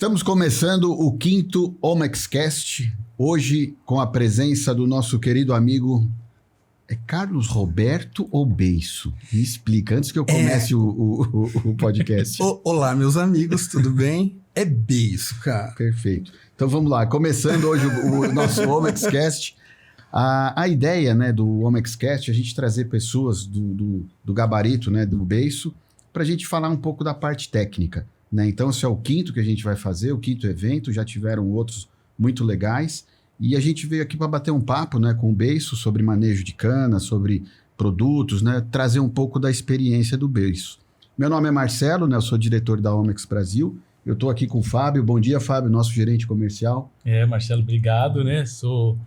Estamos começando o 5º OMEXcast, hoje com a presença do nosso querido amigo... É Carlos Roberto ou Beiço? Me explica, antes que eu comece o podcast. Olá, meus amigos, tudo bem? É Beiço, cara. Perfeito. Então vamos lá, começando hoje o nosso OMEXcast. A ideia, né, do OMEXcast é a gente trazer pessoas do gabarito, né, do Beiço, para a gente falar um pouco da parte técnica. Né? Então, esse é o 5º que a gente vai fazer, o 5º evento, já tiveram outros muito legais. E a gente veio aqui para bater um papo, né, com o Beiço sobre manejo de cana, sobre produtos, né, trazer um pouco da experiência do Beiço. Meu nome é Marcelo, né, eu sou diretor da OMEX Brasil. Eu estou aqui com o Fábio. Bom dia, Fábio, nosso gerente comercial. Marcelo, obrigado, né? Sou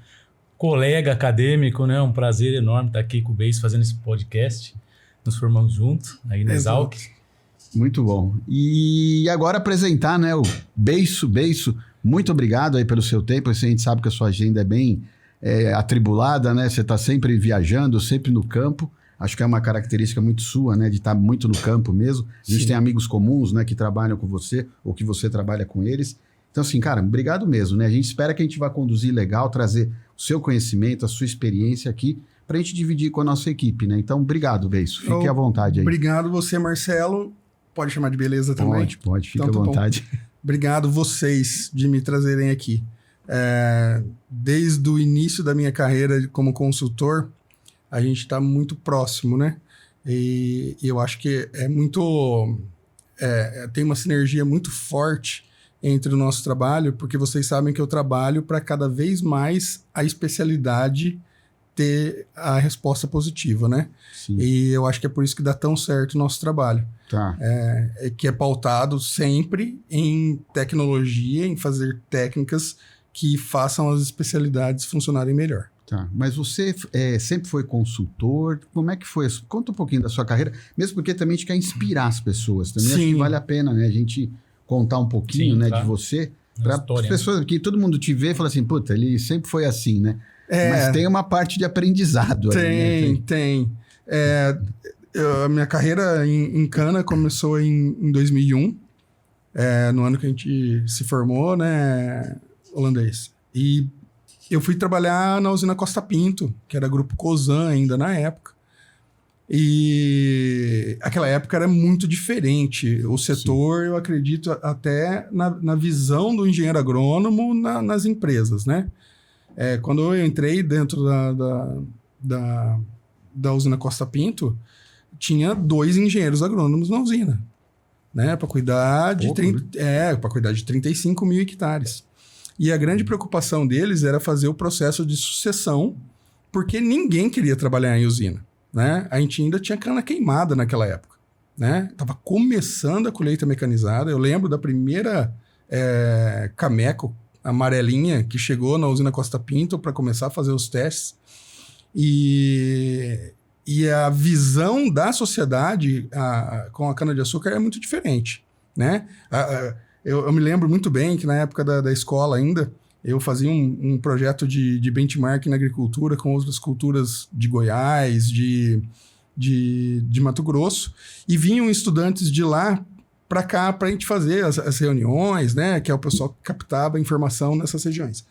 colega acadêmico, né? Um prazer enorme estar aqui com o Beiço fazendo esse podcast. Nos formamos juntos aí na Exalc. Muito bom. E agora apresentar, né, o Beiço. Beiço, muito obrigado aí pelo seu tempo. A gente sabe que a sua agenda é bem atribulada, né? Você está sempre viajando, sempre no campo. Acho que é uma característica muito sua, né? De estar muito no campo mesmo. A gente tem amigos comuns, né? Que trabalham com você ou que você trabalha com eles. Então, assim, cara, obrigado mesmo, né? A gente espera que a gente vá conduzir legal, trazer o seu conhecimento, a sua experiência aqui para a gente dividir com a nossa equipe, né? Então, obrigado, Beiço. Fique à vontade aí. Obrigado você, Marcelo. Pode chamar de beleza também? Pode. Fique à vontade. Obrigado vocês de me trazerem aqui. Desde o início da minha carreira como consultor, a gente está muito próximo, né? E eu acho que tem uma sinergia muito forte entre o nosso trabalho, porque vocês sabem que eu trabalho para cada vez mais a especialidade ter a resposta positiva, né? Sim. E eu acho que é por isso que dá tão certo o nosso trabalho. Tá. Que é pautado sempre em tecnologia, em fazer técnicas que façam as especialidades funcionarem melhor. Tá, mas você sempre foi consultor, como é que foi? Conta um pouquinho da sua carreira, mesmo porque também a gente quer inspirar as pessoas, também acho que vale a pena, né, a gente contar um pouquinho, né, de você, para as pessoas que todo mundo te vê e fala assim, puta, ele sempre foi assim, né? Mas tem uma parte de aprendizado. Tem. A minha carreira em cana começou em 2001, no ano que a gente se formou, né, holandês. E eu fui trabalhar na usina Costa Pinto, que era grupo Cosan ainda na época. E aquela época era muito diferente. O setor, eu acredito, até na visão do engenheiro agrônomo nas empresas, né? Quando eu entrei dentro da usina Costa Pinto, tinha 2 engenheiros agrônomos na usina, né? Para cuidar de 35 mil hectares. E a grande preocupação deles era fazer o processo de sucessão, porque ninguém queria trabalhar em usina, né? A gente ainda tinha cana queimada naquela época, né? Tava começando a colheita mecanizada. Eu lembro da primeira Cameco amarelinha que chegou na usina Costa Pinto para começar a fazer os testes. E a visão da sociedade com a cana-de-açúcar é muito diferente, né? Eu me lembro muito bem que na época da escola ainda, eu fazia um projeto de benchmark na agricultura com outras culturas de Goiás, de Mato Grosso, e vinham estudantes de lá para cá para a gente fazer as reuniões, né? Que é o pessoal que captava informação nessas regiões.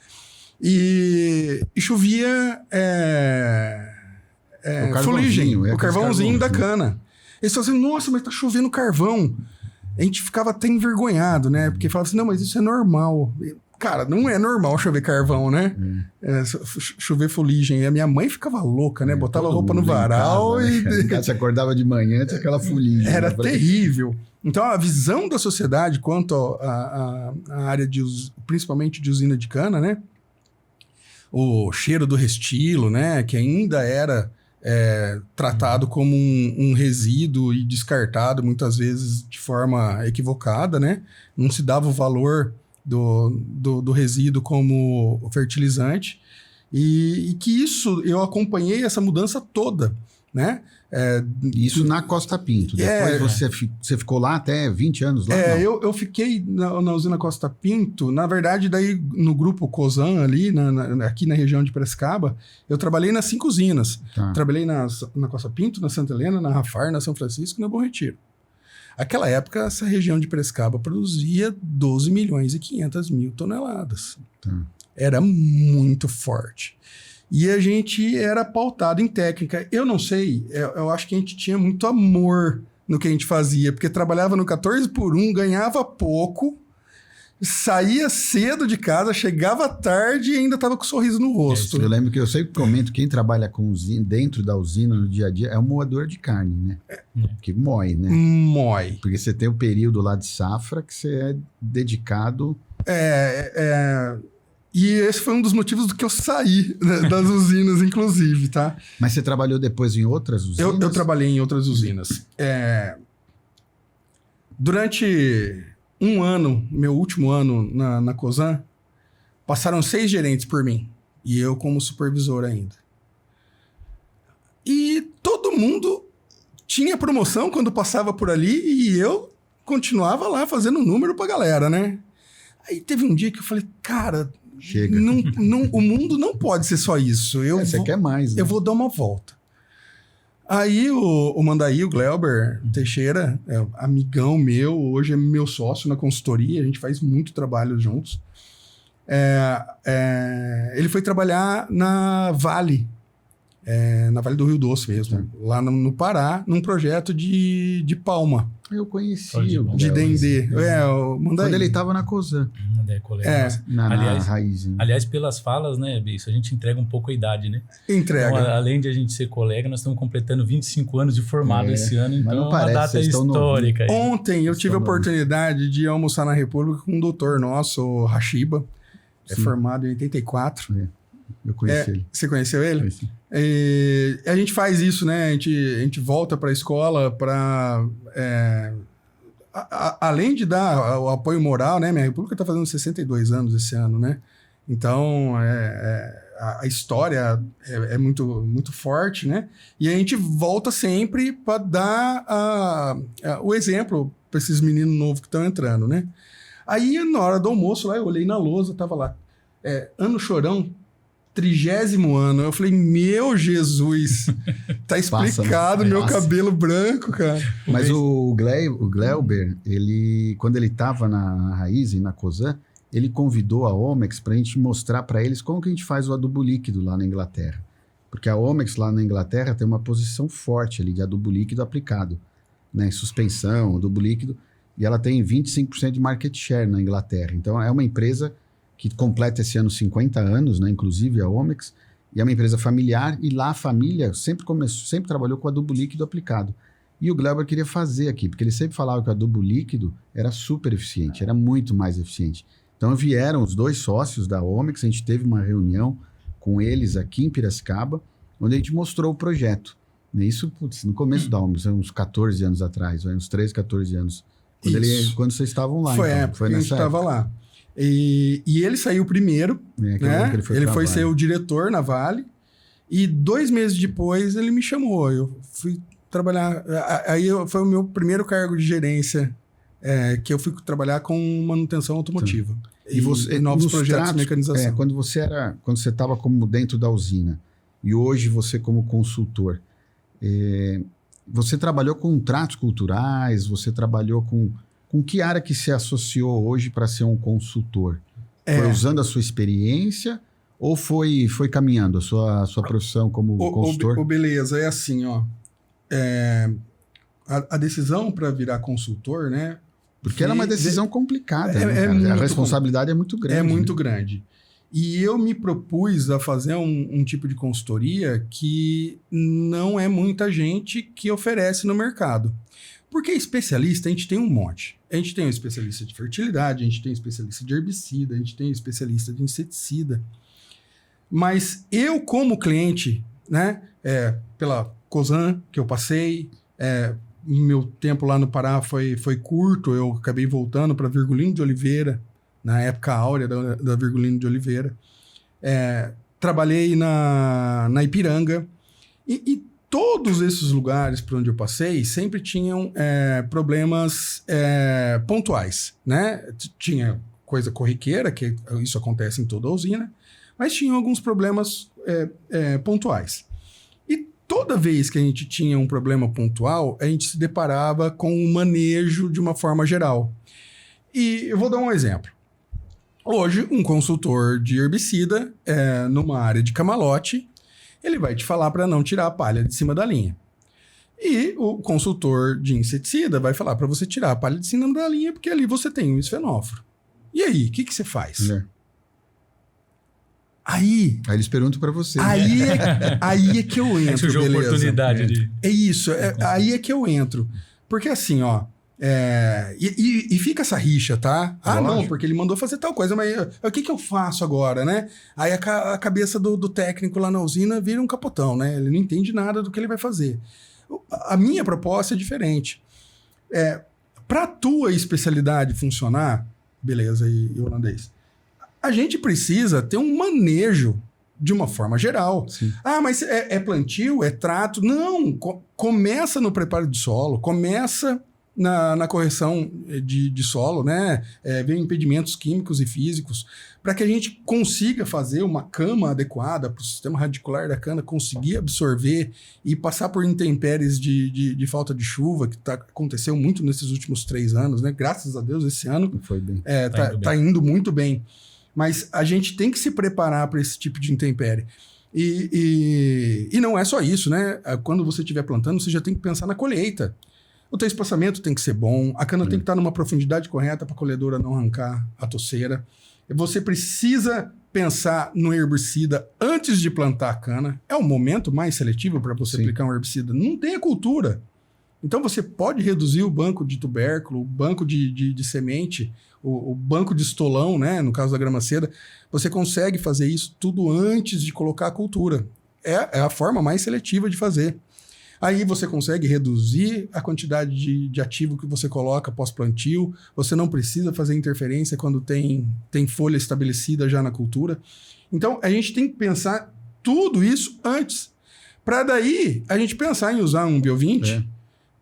E chovia fuligem, o carvãozinho da cana. Eles falavam assim, nossa, mas tá chovendo carvão. A gente ficava até envergonhado, né? Porque falava assim, não, mas isso é normal. Cara, não é normal chover carvão, né? Chover fuligem. E a minha mãe ficava louca, né? Botava a roupa no varal casa, e... Né? Você acordava de manhã, tinha aquela fuligem. Era terrível. Então, a visão da sociedade quanto à área principalmente de usina de cana, né? O cheiro do restilo, né? Que ainda era... tratado como um resíduo e descartado muitas vezes de forma equivocada, né? Não se dava o valor do resíduo como fertilizante e que eu acompanhei essa mudança toda, né? Isso na Costa Pinto. Depois você ficou lá até 20 anos lá? Eu fiquei na usina Costa Pinto. Na verdade, daí no grupo Cosan ali, aqui na região de Piracicaba, eu trabalhei nas 5 usinas. Tá. Trabalhei na Costa Pinto, na Santa Helena, na Rafar, na São Francisco e na Bom Retiro. Aquela época, essa região de Piracicaba produzia 12 milhões e 500 mil toneladas. Era muito forte. E a gente era pautado em técnica. Eu não sei, eu acho que a gente tinha muito amor no que a gente fazia, porque trabalhava no 14x1, ganhava pouco, saía cedo de casa, chegava tarde e ainda estava com um sorriso no rosto. Eu lembro que eu sempre comento, quem trabalha com usina, dentro da usina no dia a dia, é um moedor de carne, né? Que mói, né? Mói. Porque você tem o período lá de safra que você é dedicado... E esse foi um dos motivos do que eu saí, né, das usinas, inclusive, tá? Mas você trabalhou depois em outras usinas? Eu trabalhei em outras usinas. Durante um ano, meu último ano na Cosan, passaram 6 gerentes por mim. E eu como supervisor ainda. E todo mundo tinha promoção quando passava por ali e eu continuava lá fazendo número pra galera, né? Aí teve um dia que eu falei, cara... Chega. O mundo não pode ser só isso. Você quer mais, né? Eu vou dar uma volta. Aí o Mandaí, o Gleuber Teixeira, amigão meu, hoje é meu sócio na consultoria, a gente faz muito trabalho juntos. Ele foi trabalhar na Vale do Rio Doce mesmo, lá no Pará, num projeto de palma. Eu conheci de Dendê. O Mandaí. Quando ele estava na Cosan. Na raiz. Né? Aliás, pelas falas, né, Bicho, a gente entrega um pouco a idade, né? Entrega. Então, além de a gente ser colega, nós estamos completando 25 anos de formado esse ano, então não parece, é uma data histórica. Ontem eu tive a oportunidade de almoçar na República com um doutor nosso, o Hashiba, formado em 84. Eu conheci ele. Você conheceu ele? Conheci. A gente faz isso, né? A gente volta para a escola para... além de dar o apoio moral, né? Minha República está fazendo 62 anos esse ano, né? Então, a história é muito, muito forte, né? E a gente volta sempre para dar o exemplo para esses meninos novos que estão entrando, né? Aí, na hora do almoço, lá eu olhei na lousa, tava lá, Ano Chorão, 30º ano. Eu falei, meu Jesus, tá explicado meu cabelo branco, cara. Mas o Gleuber, quando ele estava na Raiz, na Cosan, ele convidou a Omex para a gente mostrar para eles como que a gente faz o adubo líquido lá na Inglaterra. Porque a Omex lá na Inglaterra tem uma posição forte ali de adubo líquido aplicado, né? Suspensão, adubo líquido, e ela tem 25% de market share na Inglaterra. Então é uma empresa que completa esse ano 50 anos, né? Inclusive a Omex, e é uma empresa familiar, e lá a família sempre trabalhou com adubo líquido aplicado. E o Gleuber queria fazer aqui, porque ele sempre falava que o adubo líquido era super eficiente, era muito mais eficiente. Então vieram os 2 sócios da Omex, a gente teve uma reunião com eles aqui em Piracicaba, onde a gente mostrou o projeto. Isso no começo da Omex, uns 14 anos atrás, uns 13, 14 anos. Quando vocês estavam lá. Foi então, época que a gente estava lá. E ele saiu primeiro, né? Ele foi ser o diretor na Vale, e 2 meses depois ele me chamou. Eu fui trabalhar, aí foi o meu primeiro cargo de gerência, que eu fui trabalhar com manutenção automotiva. E você, novos projetos de mecanização. Quando você estava como dentro da usina, e hoje você como consultor, você trabalhou com tratos culturais, você trabalhou com que área que se associou hoje para ser um consultor? Foi usando a sua experiência ou foi caminhando a sua profissão como consultor? Beleza, é assim, ó. A decisão para virar consultor, né? Porque era uma decisão complicada. A responsabilidade é muito grande. É muito grande. E eu me propus a fazer um tipo de consultoria que não é muita gente que oferece no mercado. Porque especialista a gente tem um monte. A gente tem um especialista de fertilidade, a gente tem um especialista de herbicida, a gente tem um especialista de inseticida. Mas eu, como cliente, né, pela Cosan que eu passei, meu tempo lá no Pará foi curto, eu acabei voltando para Virgulino de Oliveira, na época áurea da Virgulino de Oliveira. Trabalhei na Ipiranga e todos esses lugares por onde eu passei sempre tinham problemas pontuais, né? Tinha coisa corriqueira, que isso acontece em toda a usina, mas tinham alguns problemas pontuais. E toda vez que a gente tinha um problema pontual, a gente se deparava com o manejo de uma forma geral. E eu vou dar um exemplo. Hoje, um consultor de herbicida, numa área de camalote, ele vai te falar para não tirar a palha de cima da linha. E o consultor de inseticida vai falar para você tirar a palha de cima da linha, porque ali você tem um esfenóforo. E aí, o que você faz? Aí eles perguntam para você. Aí é que eu entro, surgiu a oportunidade de... É isso, aí é que eu entro. Porque assim, ó, e fica essa rixa, tá? Não, porque ele mandou fazer tal coisa, mas o que eu faço agora, né? Aí a cabeça do técnico lá na usina vira um capotão, né? Ele não entende nada do que ele vai fazer. A minha proposta é diferente. Para a tua especialidade funcionar, beleza, e holandês, a gente precisa ter um manejo de uma forma geral. Sim. Mas é plantio, é trato? Não, começa no preparo de solo, começa na correção de solo, né? Ver impedimentos químicos e físicos, para que a gente consiga fazer uma cama adequada para o sistema radicular da cana conseguir absorver e passar por intempéries de falta de chuva, que aconteceu muito nesses últimos 3 anos, né? Graças a Deus, esse ano foi bem. Tá indo muito bem. Mas a gente tem que se preparar para esse tipo de intempérie. E não é só isso, né? Quando você estiver plantando, você já tem que pensar na colheita. O teu espaçamento tem que ser bom, a cana tem que estar numa profundidade correta para a colhedora não arrancar a toceira. Você precisa pensar no herbicida antes de plantar a cana. É o momento mais seletivo para você aplicar um herbicida. Não tem a cultura. Então você pode reduzir o banco de tubérculo, o banco de semente, o banco de estolão, né? No caso da grama seda. Você consegue fazer isso tudo antes de colocar a cultura. É a forma mais seletiva de fazer. Aí você consegue reduzir a quantidade de ativo que você coloca pós-plantio. Você não precisa fazer interferência quando tem folha estabelecida já na cultura. Então, a gente tem que pensar tudo isso antes. Para daí, a gente pensar em usar um Bio20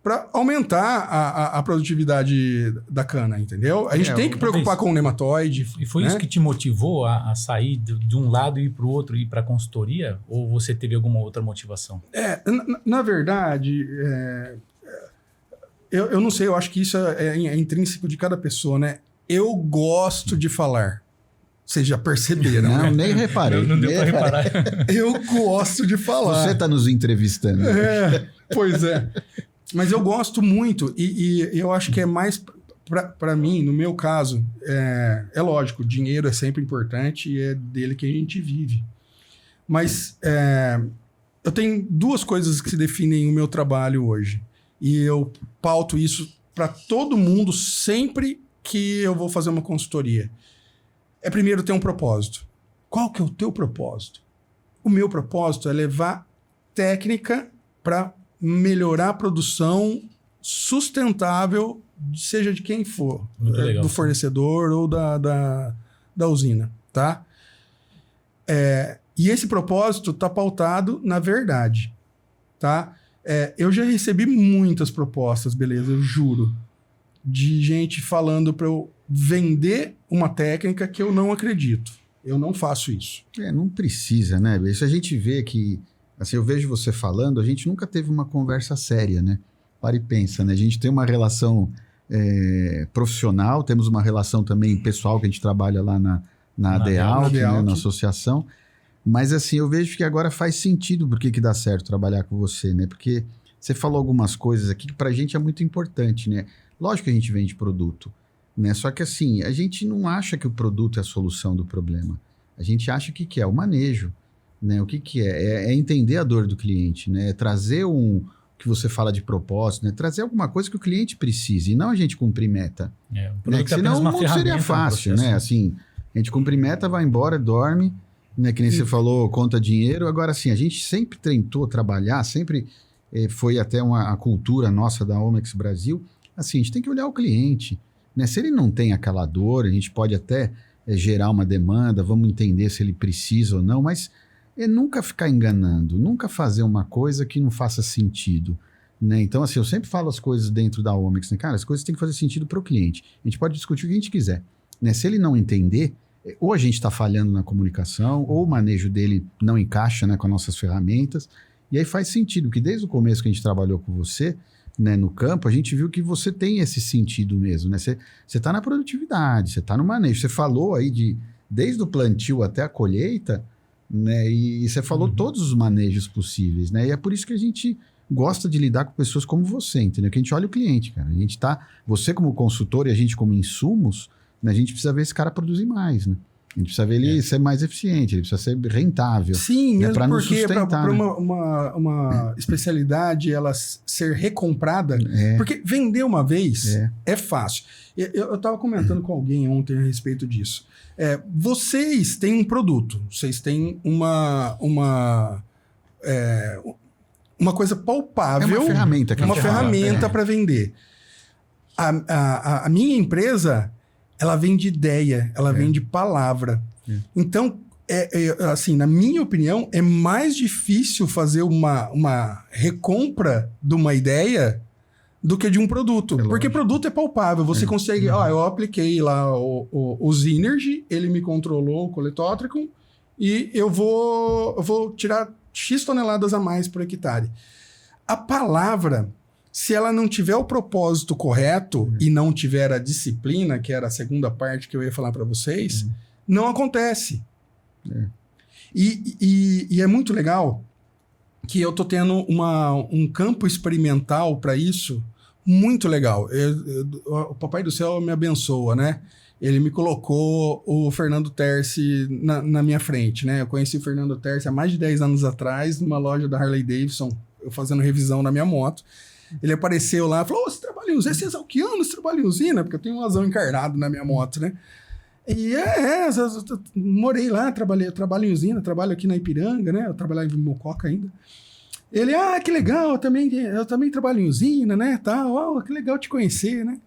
para aumentar a produtividade da cana, entendeu? A gente tem que preocupar com o nematóide. E foi isso que te motivou a sair de um lado e ir para o outro, ir para a consultoria? Ou você teve alguma outra motivação? Na verdade, eu não sei, eu acho que isso é intrínseco de cada pessoa, né? Eu gosto de falar. Vocês já perceberam, não, né? Nem reparei. Não deu para reparar. Eu gosto de falar. Você está nos entrevistando. Pois é. Mas eu gosto muito e eu acho que é mais, para mim, no meu caso, é lógico, dinheiro é sempre importante e é dele que a gente vive. Mas eu tenho 2 coisas que se definem o meu trabalho hoje. E eu pauto isso para todo mundo sempre que eu vou fazer uma consultoria. Primeiro ter um propósito. Qual que é o teu propósito? O meu propósito é levar técnica para melhorar a produção sustentável, seja de quem for. Legal, do fornecedor ou da usina, tá? E esse propósito está pautado na verdade, tá? Eu já recebi muitas propostas, beleza, eu juro, de gente falando para eu vender uma técnica que eu não acredito. Eu não faço isso. Não precisa, né? Isso a gente vê que... Assim, eu vejo você falando, a gente nunca teve uma conversa séria, né? Para e pensa, né? A gente tem uma relação profissional, temos uma relação também pessoal, que a gente trabalha lá na ADALT, né? Na associação. Mas assim, eu vejo que agora faz sentido por que dá certo trabalhar com você, né? Porque você falou algumas coisas aqui que pra gente é muito importante, né? Lógico que a gente vende produto, né? Só que assim, a gente não acha que o produto é a solução do problema. A gente acha que é o manejo. Né, o que é? É entender a dor do cliente, né? É trazer que você fala de propósito, né? Trazer alguma coisa que o cliente precise, e não a gente cumprir meta. Né? Que senão o mundo seria fácil, né? Assim, a gente cumpre meta, vai embora, dorme, né? Que nem você falou, conta dinheiro. Agora, assim, a gente sempre tentou trabalhar, sempre foi até a cultura nossa da Omex Brasil. Assim, a gente tem que olhar o cliente, né? Se ele não tem aquela dor, a gente pode até gerar uma demanda, vamos entender se ele precisa ou não, mas nunca ficar enganando, nunca fazer uma coisa que não faça sentido, né? Então, assim, eu sempre falo as coisas dentro da Omex, né? Cara, as coisas têm que fazer sentido para o cliente. A gente pode discutir o que a gente quiser, né? Se ele não entender, ou a gente está falhando na comunicação, ou o manejo dele não encaixa, né, com as nossas ferramentas. E aí faz sentido, porque desde o começo que a gente trabalhou com você, né, no campo, a gente viu que você tem esse sentido mesmo, né? Você está na produtividade, você está no manejo. Você falou aí desde o plantio até a colheita, né? E você falou todos os manejos possíveis, né? E é por isso que a gente gosta de lidar com pessoas como você, entendeu? Que a gente olha o cliente, cara. A gente você como consultor e a gente como insumos, né? A gente precisa ver esse cara produzir mais, né? A gente precisa ver ele ser mais eficiente, ele precisa ser rentável. Sim, né? mesmo porque para né? uma especialidade ela ser recomprada, porque vender uma vez é fácil. Eu estava comentando com alguém ontem a respeito disso. Vocês têm um produto, vocês têm uma coisa palpável. É uma ferramenta. Uma ferramenta para vender. A minha empresa, ela vende ideia, ela vende palavra. Então, assim, na minha opinião, é mais difícil fazer uma recompra de uma ideia do que de um produto. Porque produto é palpável. Você consegue... eu apliquei lá o Synergy, ele me controlou o coletótrico e eu vou tirar X toneladas a mais por hectare. A palavra, se ela não tiver o propósito correto e não tiver a disciplina, que era a segunda parte que eu ia falar para vocês, não acontece. E é muito legal que eu tô tendo um campo experimental para isso muito legal. O Papai do Céu me abençoa, né? Ele me colocou o Fernando Terci na minha frente, né? Eu conheci o Fernando Terci há mais de 10 anos atrás, numa loja da Harley Davidson, eu fazendo revisão na minha moto. Ele apareceu lá e falou, você trabalha em usina? Você é exalquiano, você trabalha em usina? Porque eu tenho um azão encarnado na minha moto, né? E morei lá, trabalho em usina, trabalho aqui na Ipiranga, né? Eu trabalhava em Mococa ainda. Ele, que legal, eu também trabalho em usina, né? Que legal te conhecer, né?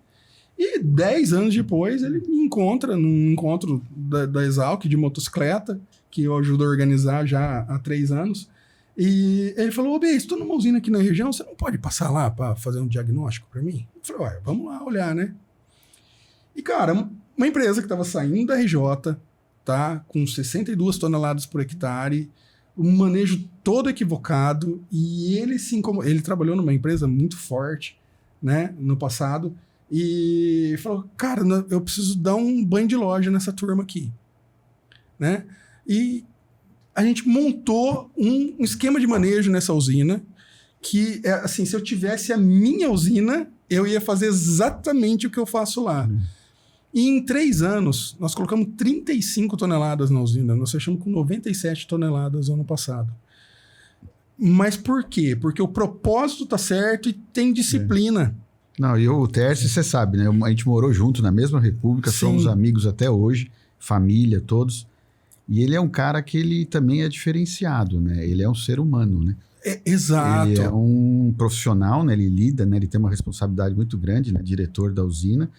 E 10 anos depois, ele me encontra num encontro da Exalc de motocicleta, que eu ajudo a organizar já há 3 anos. E ele falou, Bê, estou numa usina aqui na região, você não pode passar lá para fazer um diagnóstico para mim? Eu falei, vamos lá olhar, né? E, cara, uma empresa que estava saindo da RJ, tá? Com 62 toneladas por hectare, um manejo todo equivocado, e ele trabalhou numa empresa muito forte, né, no passado, e falou, cara, eu preciso dar um banho de loja nessa turma aqui, né? E a gente montou um esquema de manejo nessa usina, que, assim, se eu tivesse a minha usina, eu ia fazer exatamente o que eu faço lá. E em 3 anos, nós colocamos 35 toneladas na usina. Nós fechamos com 97 toneladas ano passado. Mas por quê? Porque o propósito tá certo e tem disciplina. Não, e o Terci, você sabe, né? A gente morou junto na mesma república, somos amigos até hoje, família, todos. E ele é um cara que ele também é diferenciado, né? Ele é um ser humano, né? Exato. Ele é um profissional, né? Ele lida, né? Ele tem uma responsabilidade muito grande, né? Diretor da usina.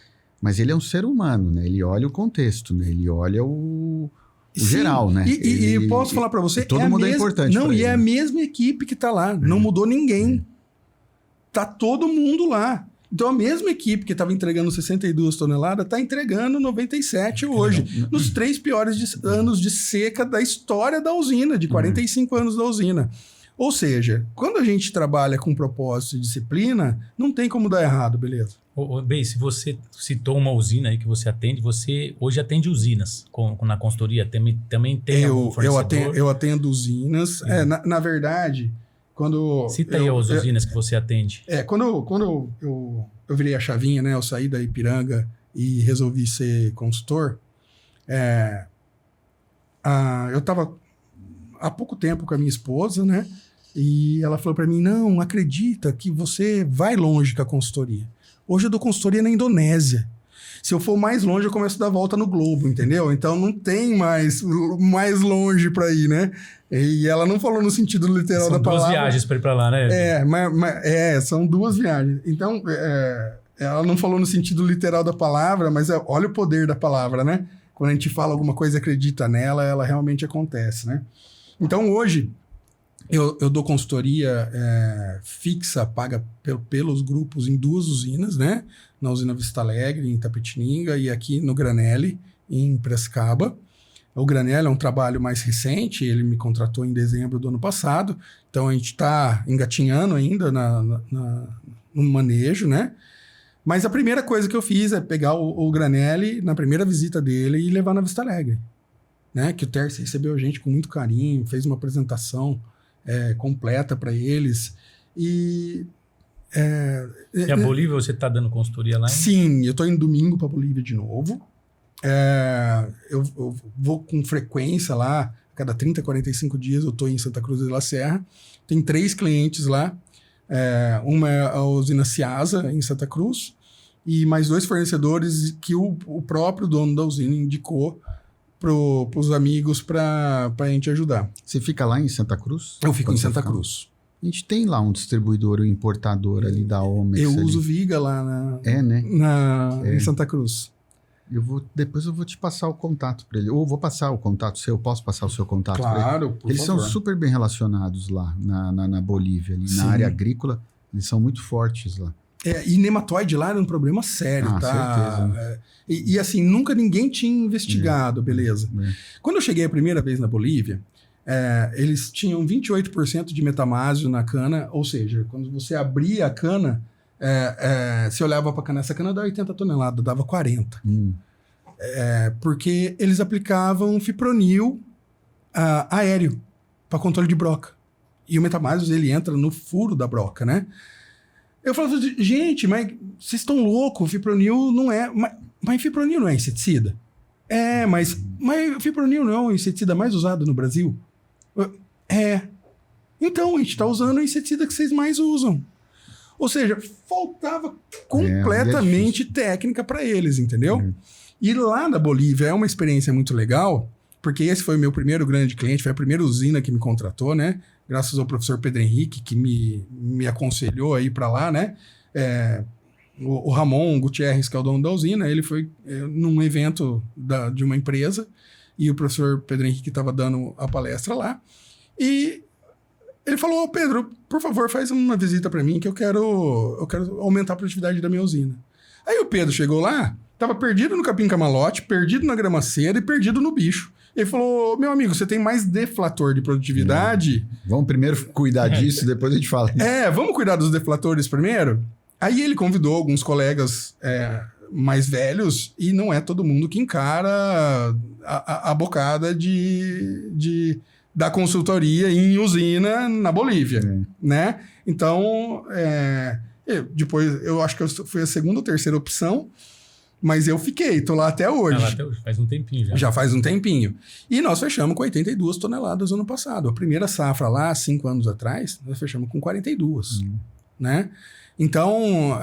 Mas ele é um ser humano, né? Ele olha o contexto, né? Ele olha o geral, né? E posso falar para você... Todo mundo é importante. Não, e é a mesma equipe que tá lá. Não mudou ninguém. Tá todo mundo lá. Então, a mesma equipe que estava entregando 62 toneladas está entregando 97 hoje. Nos 3 piores anos de seca da história da usina, de 45 anos da usina. Ou seja, quando a gente trabalha com propósito e disciplina, não tem como dar errado, beleza? Bem, se você citou uma usina aí que você atende, você hoje atende usinas na consultoria, também tem algum fornecedor? Eu atendo usinas. Na verdade, quando... Cita aí as usinas que você atende. Quando eu virei a chavinha, né? Eu saí da Ipiranga e resolvi ser consultor. Eu estava há pouco tempo com a minha esposa, né? E ela falou para mim, não, acredita que você vai longe com a consultoria. Hoje eu dou consultoria na Indonésia. Se eu for mais longe, eu começo a dar volta no globo, entendeu? Então não tem mais longe para ir, né? E ela não falou no sentido literal da palavra. São 2 viagens para ir para lá, né? São 2 viagens. Então, ela não falou no sentido literal da palavra, mas olha o poder da palavra, né? Quando a gente fala alguma coisa e acredita nela, ela realmente acontece, né? Então, hoje, eu dou consultoria fixa, paga pelos grupos em 2 usinas, né? Na usina Vista Alegre, em Itapetininga, e aqui no Granelli, em Piracicaba. O Granelli é um trabalho mais recente, ele me contratou em dezembro do ano passado, então a gente está engatinhando ainda no manejo, né? Mas a primeira coisa que eu fiz é pegar o Granelli na primeira visita dele e levar na Vista Alegre, né? Que o Terce recebeu a gente com muito carinho, fez uma apresentação completa para eles. E a Bolívia, você está dando consultoria lá? Sim, eu estou indo domingo para Bolívia de novo. Eu vou com frequência lá, a cada 30, 45 dias eu estou em Santa Cruz de la Serra. Tem 3 clientes lá. Uma é a usina Ciasa, em Santa Cruz, e mais 2 fornecedores que o próprio dono da usina indicou para os amigos para a gente ajudar. Você fica lá em Santa Cruz? Eu fico em Santa Cruz. A gente tem lá um distribuidor, um importador ali da Omex. Eu uso Viga lá em Santa Cruz. Depois eu vou te passar o contato para ele. Ou vou passar o contato seu. Posso passar o seu contato para ele? Claro, por Eles favor. são super bem relacionados lá na Bolívia, ali, Sim. na área agrícola. Eles são muito fortes lá. E nematóide lá era um problema sério, tá? Certeza. E assim, nunca ninguém tinha investigado, beleza. Quando eu cheguei a primeira vez na Bolívia, eles tinham 28% de metamásio na cana, ou seja, quando você abria a cana, você olhava para a cana, essa cana dá 80 toneladas, dava 40. Porque eles aplicavam fipronil aéreo para controle de broca. E o metamásio, ele entra no furo da broca, né? Eu falava, gente, mas vocês estão loucos, fipronil não é... Mas fipronil não é inseticida? Mas fipronil não é o inseticida mais usado no Brasil? Então, a gente está usando o inseticida que vocês mais usam. Ou seja, faltava completamente técnica para eles, entendeu? E lá na Bolívia é uma experiência muito legal, porque esse foi o meu primeiro grande cliente, foi a primeira usina que me contratou, né? Graças ao professor Pedro Henrique, que me aconselhou a ir para lá, né? O Ramon Gutierrez, que é o dono da usina, ele foi num evento de uma empresa, e o professor Pedro Henrique estava dando a palestra lá, e ele falou, Pedro, por favor, faz uma visita para mim, que eu quero aumentar a produtividade da minha usina. Aí o Pedro chegou lá, estava perdido no capim-camalote, perdido na gramaceira e perdido no bicho. Ele falou, meu amigo, você tem mais deflator de produtividade? Vamos primeiro cuidar disso, depois a gente fala. Vamos cuidar dos deflatores primeiro? Aí ele convidou alguns colegas mais velhos, e não é todo mundo que encara a bocada da consultoria em usina na Bolívia, né? Então, depois eu acho que eu fui a segunda ou terceira opção, mas eu tô lá até hoje. Faz um tempinho já. Já faz um tempinho. E nós fechamos com 82 toneladas ano passado. A primeira safra lá, 5 anos atrás, nós fechamos com 42, né? Então,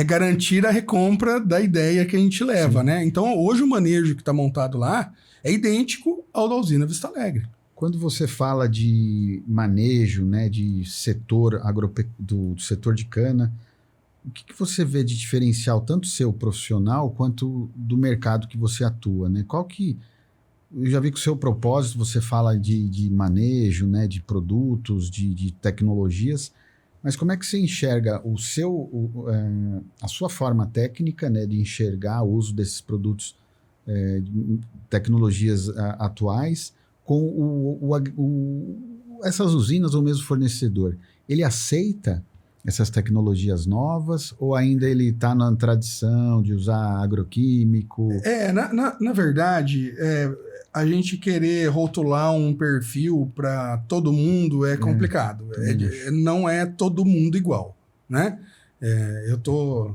garantir a recompra da ideia que a gente leva, né? Então, hoje o manejo que está montado lá é idêntico ao da usina Vista Alegre. Quando você fala de manejo, né, de setor do setor de cana, o que você vê de diferencial, tanto seu profissional quanto do mercado que você atua, né? Eu já vi que o seu propósito, você fala de manejo, né, de produtos, de tecnologias, mas como é que você enxerga a sua forma técnica, né, de enxergar o uso desses produtos, tecnologias atuais, com essas usinas ou mesmo fornecedor? Ele aceita essas tecnologias novas ou ainda ele está na tradição de usar agroquímico? Na verdade, a gente querer rotular um perfil para todo mundo é complicado. Não é todo mundo igual, né? Eu tô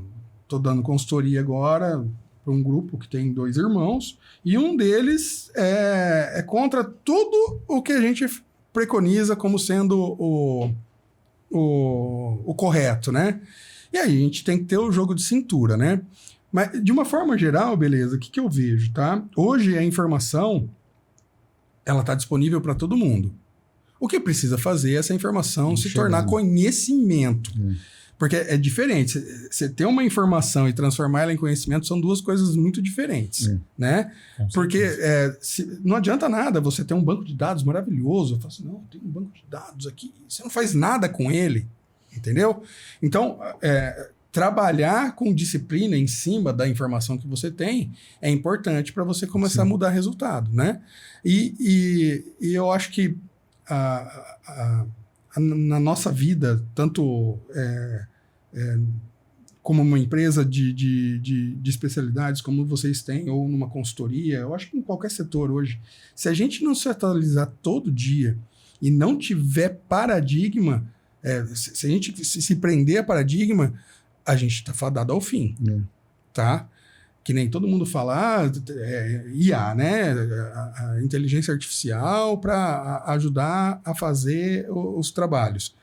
dando consultoria agora para um grupo que tem 2 irmãos, e um deles é contra tudo o que a gente preconiza como sendo o correto, né? E aí a gente tem que ter o jogo de cintura, né? Mas de uma forma geral, beleza, o que eu vejo, tá? Hoje a informação, ela tá disponível para todo mundo. O que precisa fazer é essa informação se tornar conhecimento. Porque é diferente. Você ter uma informação e transformar ela em conhecimento são 2 coisas muito diferentes, né? Porque não adianta nada você ter um banco de dados maravilhoso. Eu falo assim, não, eu tenho um banco de dados aqui. Você não faz nada com ele, entendeu? Então, trabalhar com disciplina em cima da informação que você tem é importante para você começar a mudar resultado, né? E eu acho que na nossa vida, tanto como uma empresa de especialidades como vocês têm, ou numa consultoria, eu acho que em qualquer setor hoje, se a gente não se atualizar todo dia e não tiver paradigma, se a gente se prender a paradigma, a gente está fadado ao fim, tá? Que nem todo mundo fala, IA, né? A inteligência artificial para ajudar a fazer os trabalhos.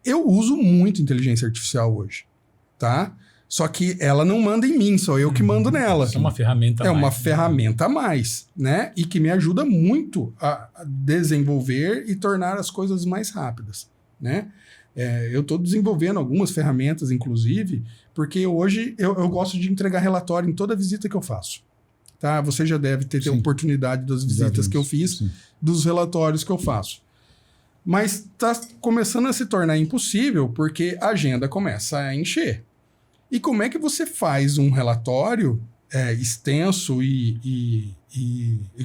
Eu uso muito inteligência artificial hoje, tá? Só que ela não manda em mim, sou eu que mando nela. É uma ferramenta a mais. É uma ferramenta a mais, né? E que me ajuda muito a desenvolver e tornar as coisas mais rápidas, né? Eu estou desenvolvendo algumas ferramentas, inclusive, porque hoje eu gosto de entregar relatório em toda visita que eu faço. Tá? Você já deve ter oportunidade das visitas que eu fiz, dos relatórios que eu faço. Mas está começando a se tornar impossível porque a agenda começa a encher. E como é que você faz um relatório extenso e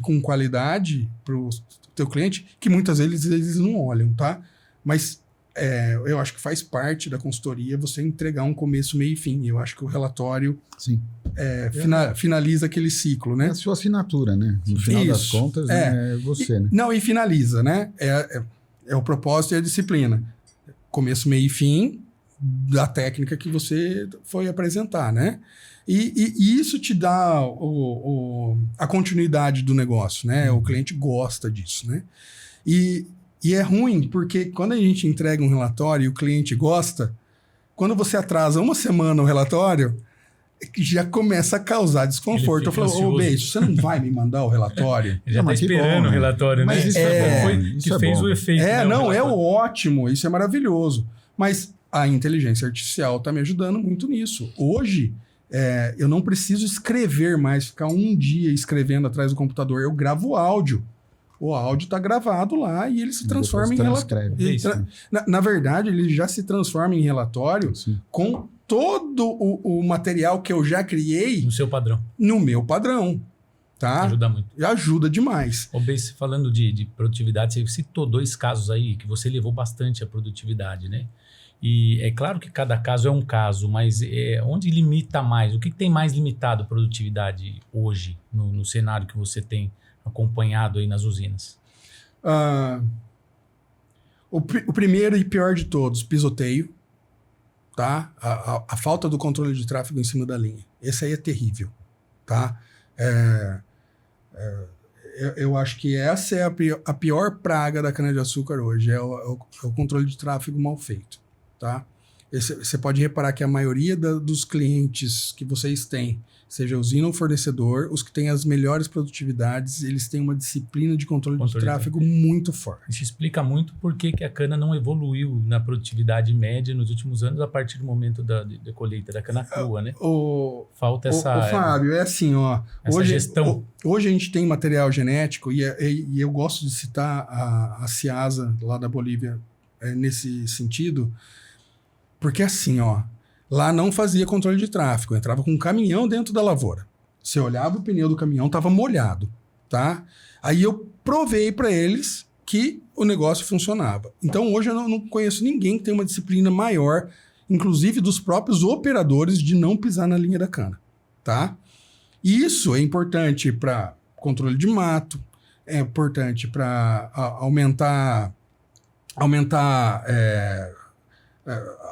com qualidade para o teu cliente, que muitas vezes eles não olham, tá? Mas eu acho que faz parte da consultoria você entregar um começo, meio e fim. Eu acho que o relatório finaliza aquele ciclo, né? É a sua assinatura, né? No final das contas, é você, né? Não, e finaliza, né? É o propósito e a disciplina. Começo, meio e fim da técnica que você foi apresentar, né? E isso te dá a continuidade do negócio, né? O cliente gosta disso, né? E é ruim, porque quando a gente entrega um relatório e o cliente gosta, quando você atrasa uma semana o relatório, já começa a causar desconforto. Eu falo, Beijo, você não vai me mandar o relatório? Ele já está esperando o relatório, mas né? Isso fez bom. O efeito. É ótimo, isso é maravilhoso. Mas a inteligência artificial está me ajudando muito nisso. Hoje, eu não preciso escrever mais, ficar um dia escrevendo atrás do computador. Eu gravo áudio. O áudio está gravado lá e ele se transforma em relatório. Na verdade, ele já se transforma em relatório com todo o material que eu já criei. No seu padrão. No meu padrão. Tá? Ajuda muito. Ajuda demais. Bess, falando de produtividade, você citou 2 casos aí que você levou bastante a produtividade, né? E é claro que cada caso é um caso, mas onde limita mais? O que tem mais limitado a produtividade hoje no cenário que você tem acompanhado aí nas usinas? O primeiro e pior de todos, pisoteio, tá? A falta do controle de tráfego em cima da linha. Esse aí é terrível, tá? Eu acho que essa é a pior praga da cana-de-açúcar hoje, é o controle de tráfego mal feito, tá? Você pode reparar que a maioria dos clientes que vocês têm, seja usina ou fornecedor, os que têm as melhores produtividades, eles têm uma disciplina de controle de tráfego muito forte. Isso explica muito por que a cana não evoluiu na produtividade média nos últimos anos a partir do momento da colheita da cana crua, né? Falta essa... Fábio, é assim, ó. Essa gestão. Hoje a gente tem material genético e eu gosto de citar a Ciasa lá da Bolívia nesse sentido, porque assim, ó, lá não fazia controle de tráfego, entrava com um caminhão dentro da lavoura. Você olhava o pneu do caminhão, estava molhado, tá? Aí eu provei para eles que o negócio funcionava. Então hoje eu não conheço ninguém que tem uma disciplina maior, inclusive dos próprios operadores, de não pisar na linha da cana, tá? E isso é importante para controle de mato, é importante para aumentar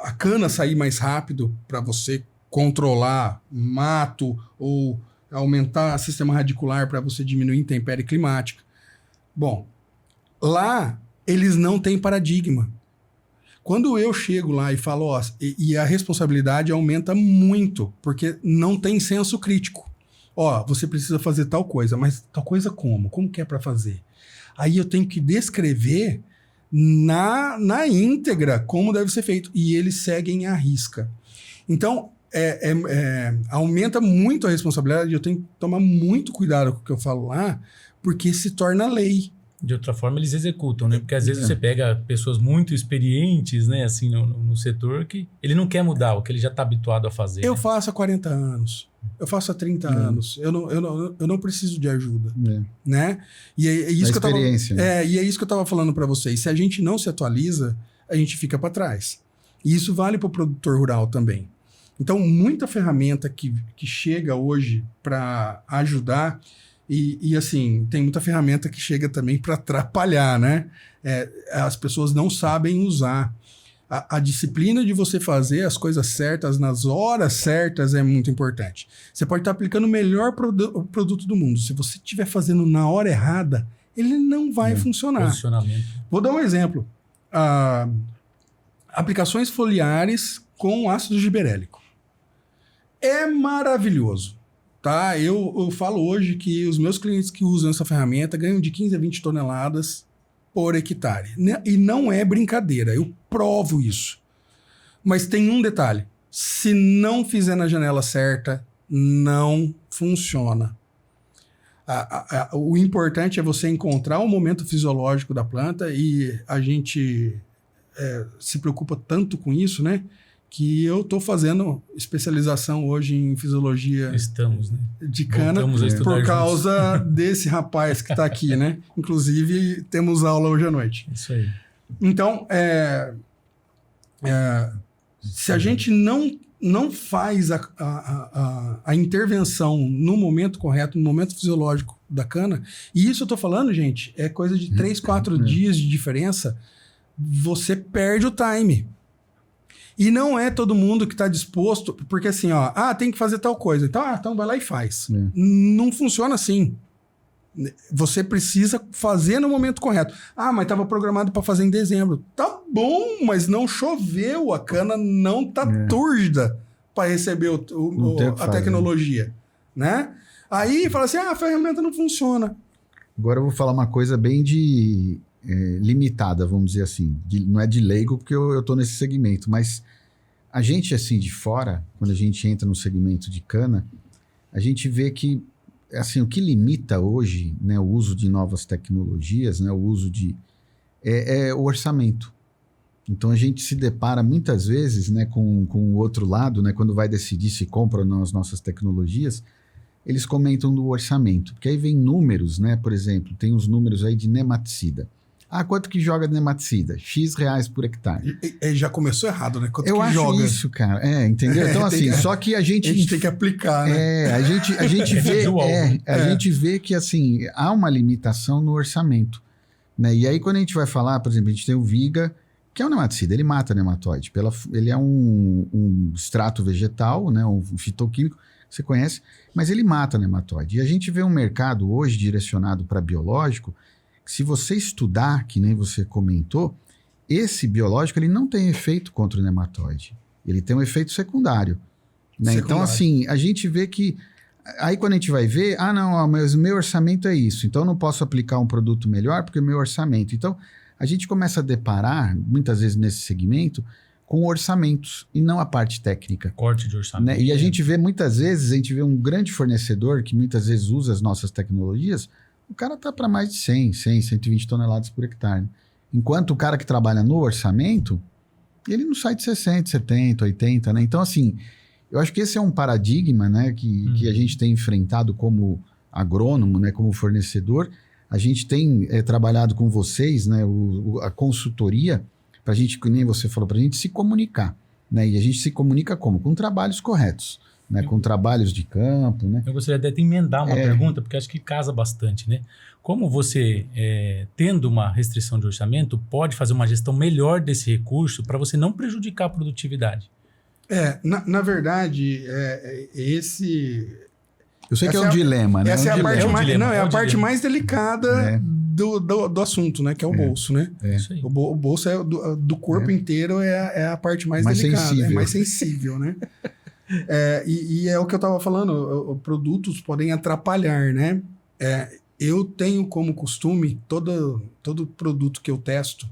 a cana sair mais rápido para você controlar mato ou aumentar o sistema radicular para você diminuir a intempérie climática. Bom, lá eles não têm paradigma. Quando eu chego lá e falo, e a responsabilidade aumenta muito, porque não tem senso crítico. Você precisa fazer tal coisa, mas tal coisa como? Como que é para fazer? Aí eu tenho que descrever na íntegra como deve ser feito. E eles seguem à risca. Então, aumenta muito a responsabilidade. Eu tenho que tomar muito cuidado com o que eu falo lá, porque se torna lei. De outra forma, eles executam, né? Porque às vezes você pega pessoas muito experientes, né? Assim, no setor, que ele não quer mudar o que ele já está habituado a fazer. Eu faço há 40 anos. Eu faço há 30 anos. Eu não preciso de ajuda. Né? E é isso que eu tava, e é isso que eu estava falando para vocês. Se a gente não se atualiza, a gente fica para trás. E isso vale para o produtor rural também. Então, muita ferramenta que chega hoje para ajudar... E assim, tem muita ferramenta que chega também para atrapalhar, né? As pessoas não sabem usar. A disciplina de você fazer as coisas certas nas horas certas é muito importante. Você pode estar aplicando o melhor produto do mundo. Se você estiver fazendo na hora errada, ele não vai funcionar. Posicionamento. Vou dar um exemplo. Aplicações foliares com ácido giberélico. É maravilhoso. Tá? Eu falo hoje que os meus clientes que usam essa ferramenta ganham de 15 a 20 toneladas por hectare. E não é brincadeira, eu provo isso. Mas tem um detalhe: se não fizer na janela certa, não funciona. O importante é você encontrar o momento fisiológico da planta, e a gente se preocupa tanto com isso, né? Que eu estou fazendo especialização hoje em fisiologia de cana por causa desse rapaz que está aqui, né? Inclusive, temos aula hoje à noite. Isso aí. Então, se a gente não faz a intervenção no momento correto, no momento fisiológico da cana, e isso eu estou falando, gente, é coisa de 3, 4 dias de diferença, você perde o time. E não é todo mundo que está disposto, porque assim, tem que fazer tal coisa. Então vai lá e faz. Não funciona assim. Você precisa fazer no momento correto. Mas estava programado para fazer em dezembro. Tá bom, mas não choveu, a cana não tá túrgida para receber a tecnologia, né? Aí fala assim, a ferramenta não funciona. Agora eu vou falar uma coisa bem limitada, vamos dizer assim. Não é de leigo, porque eu tô nesse segmento, mas a gente, assim, de fora, quando a gente entra no segmento de cana, a gente vê que, assim, o que limita hoje, né, o uso de novas tecnologias, né, o uso é o orçamento. Então a gente se depara muitas vezes, né, com o outro lado, né, quando vai decidir se compra ou não as nossas tecnologias, eles comentam do orçamento, porque aí vem números, né, por exemplo, tem os números aí de nematicida. Quanto que joga de nematicida? X reais por hectare. Já começou errado, né? Quanto eu que acho joga? Isso, cara. Entendeu? Então, assim, só que a gente tem que aplicar, né? A gente vê, a gente vê que, assim, há uma limitação no orçamento, né? E aí, quando a gente vai falar, por exemplo, a gente tem o Viga, que é um nematicida, ele mata nematóide. Ele é um extrato vegetal, né? Um fitoquímico, você conhece, mas ele mata nematóide. E a gente vê um mercado hoje direcionado para biológico. Se você estudar, que nem você comentou, esse biológico ele não tem efeito contra o nematóide. Ele tem um efeito secundário. Né? Então, assim, a gente vê que... Aí, quando a gente vai ver, mas o meu orçamento é isso. Então, eu não posso aplicar um produto melhor porque é o meu orçamento. Então, a gente começa a deparar, muitas vezes nesse segmento, com orçamentos e não a parte técnica. Corte de orçamento. Né? E a gente vê, muitas vezes, um grande fornecedor que muitas vezes usa as nossas tecnologias. O cara tá para mais de 120 toneladas por hectare. Enquanto o cara que trabalha no orçamento, ele não sai de 60, 70, 80, né? Então, assim, eu acho que esse é um paradigma, né, que a gente tem enfrentado como agrônomo, né, como fornecedor. A gente tem trabalhado com vocês, né, a consultoria, para a gente, que nem você falou, para a gente se comunicar. Né? E a gente se comunica como? Com trabalhos corretos. Né, com trabalhos de campo, né? Eu gostaria até de emendar uma pergunta, porque acho que casa bastante, né? Como você, tendo uma restrição de orçamento, pode fazer uma gestão melhor desse recurso para você não prejudicar a produtividade? Na verdade, esse... Eu sei que é um dilema, né? Essa é a parte mais delicada do assunto, né? Que é o bolso, né? Isso aí. O bolso do corpo inteiro é a parte mais delicada. Sensível. É mais sensível, né? E é o que eu estava falando, produtos podem atrapalhar, né? Eu tenho como costume, todo produto que eu testo,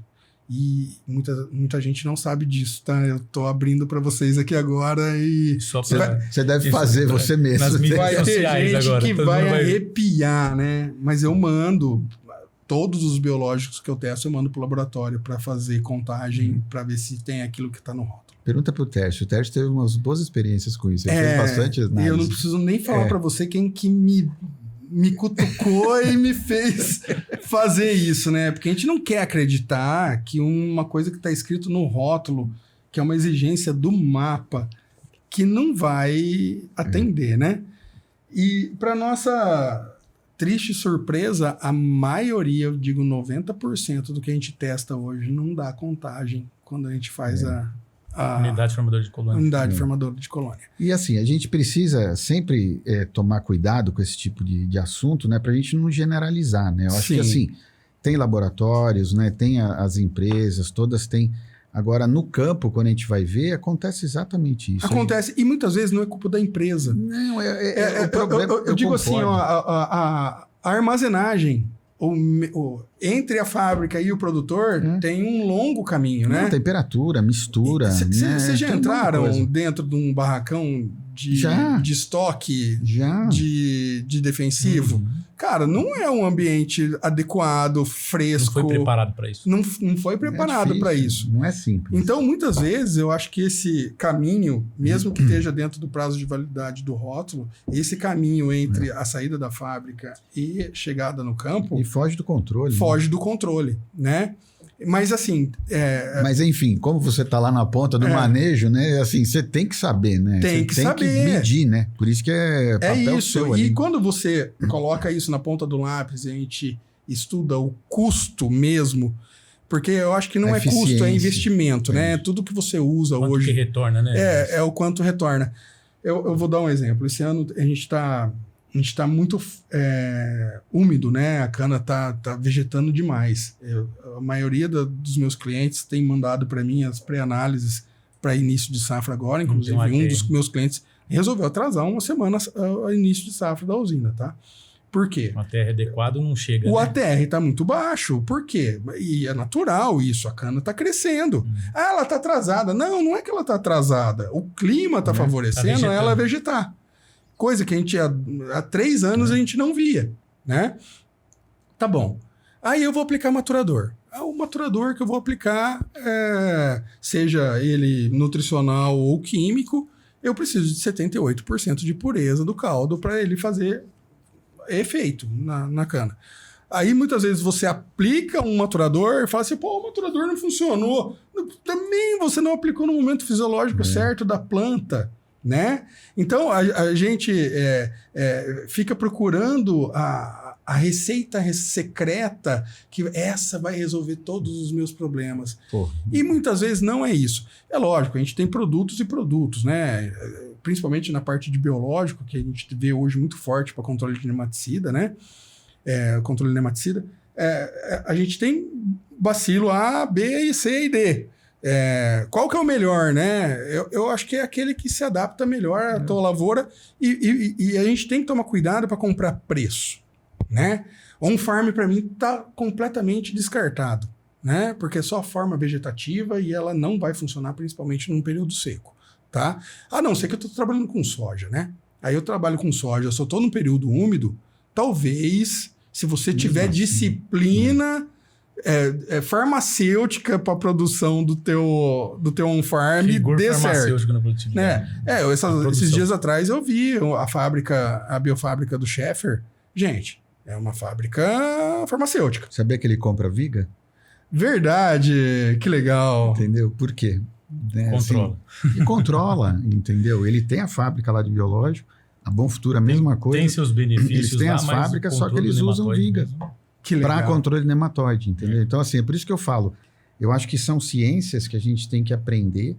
e muita gente não sabe disso, tá? Eu tô abrindo para vocês aqui agora e... Você deve fazer você mesmo. Nas mídias vai ter sociais gente agora, que vai arrepiar, né? Mas eu mando todos os biológicos que eu testo eu mando para o laboratório para fazer contagem, para ver se tem aquilo que está no rótulo. Pergunta pro Tércio. O Tércio teve umas boas experiências com isso. Ele fez bastante análise. Eu não preciso nem falar para você quem que me cutucou e me fez fazer isso, né? Porque a gente não quer acreditar que uma coisa que está escrito no rótulo, que é uma exigência do mapa, que não vai atender, né? E para nossa triste surpresa, a maioria, eu digo 90% do que a gente testa hoje não dá contagem quando a gente faz a unidade formadora de colônia. Unidade formadora de colônia. E assim, a gente precisa sempre tomar cuidado com esse tipo de assunto, né? Para a gente não generalizar, né? Eu acho que assim, tem laboratórios, né? Tem as empresas, todas têm. Agora, no campo, quando a gente vai ver, acontece exatamente isso. Acontece, e muitas vezes não é culpa da empresa. Não, o problema... Eu digo assim, ó, a armazenagem entre a fábrica e o produtor tem um longo caminho, né? Temperatura, mistura. Vocês já entraram dentro de um barracão de estoque de defensivo? Cara, não é um ambiente adequado, fresco. Não foi preparado para isso. Não foi preparado para isso. Não é simples. Então, muitas vezes, eu acho que esse caminho, mesmo que esteja dentro do prazo de validade do rótulo, esse caminho entre a saída da fábrica e chegada no campo... E foge do controle. Foge do controle, né? Mas assim... Mas enfim, como você está lá na ponta do manejo, né? Assim, você tem que saber, né? Tem que medir, né? Por isso que é papel isso. seu E ali. quando você coloca isso na ponta do lápis e a gente estuda o custo mesmo, porque eu acho que não é custo, é investimento, né? Tudo que você usa quanto hoje... que retorna, né? É o quanto retorna. Eu vou dar um exemplo. Esse ano a gente está muito úmido, né? A cana tá vegetando demais. A maioria dos meus clientes tem mandado para mim as pré-análises para início de safra agora. Inclusive, um dos meus clientes resolveu atrasar uma semana ao início de safra da usina, tá? Por quê? O ATR adequado não chega, O né? ATR está muito baixo. Por quê? E é natural isso. A cana está crescendo. Ela está atrasada. Não é que ela está atrasada. O clima está favorecendo ela a vegetar. Coisa que a gente há 3 anos a gente não via, né? Tá bom. Aí eu vou aplicar maturador. O maturador que eu vou aplicar, seja ele nutricional ou químico, eu preciso de 78% de pureza do caldo para ele fazer efeito na cana. Aí muitas vezes você aplica um maturador e fala assim, pô, o maturador não funcionou. Também você não aplicou no momento fisiológico certo da planta, né? Então a gente fica procurando a receita secreta que essa vai resolver todos os meus problemas. E muitas vezes não é isso. É lógico, a gente tem produtos e produtos, né? Principalmente na parte de biológico, que a gente vê hoje muito forte para controle de nematicida, né? Controle de nematicida. A gente tem bacilo A, B, C e D. Qual que é o melhor, né? Eu acho que é aquele que se adapta melhor à tua lavoura e a gente tem que tomar cuidado para comprar preço, né? On-farm para mim está completamente descartado, né? Porque é só forma vegetativa e ela não vai funcionar principalmente num período seco, tá? A não ser que eu estou trabalhando com soja, né? Aí eu trabalho com soja, eu só estou num período úmido, talvez, se você tiver disciplina... farmacêutica para a produção do teu on-farm dê certo. Na produtividade. Esses dias atrás eu vi a biofábrica do Schaeffer. Gente, é uma fábrica farmacêutica. Sabia que ele compra viga? Verdade, que legal. Entendeu? Por quê? Controla. Assim, e controla, entendeu? Ele tem a fábrica lá de biológico, a Bom Futuro a mesma coisa. Tem seus benefícios. Eles têm lá, as fábricas, só que eles usam viga. Para controle de nematóide, entendeu? Então, assim, é por isso que eu falo, eu acho que são ciências que a gente tem que aprender,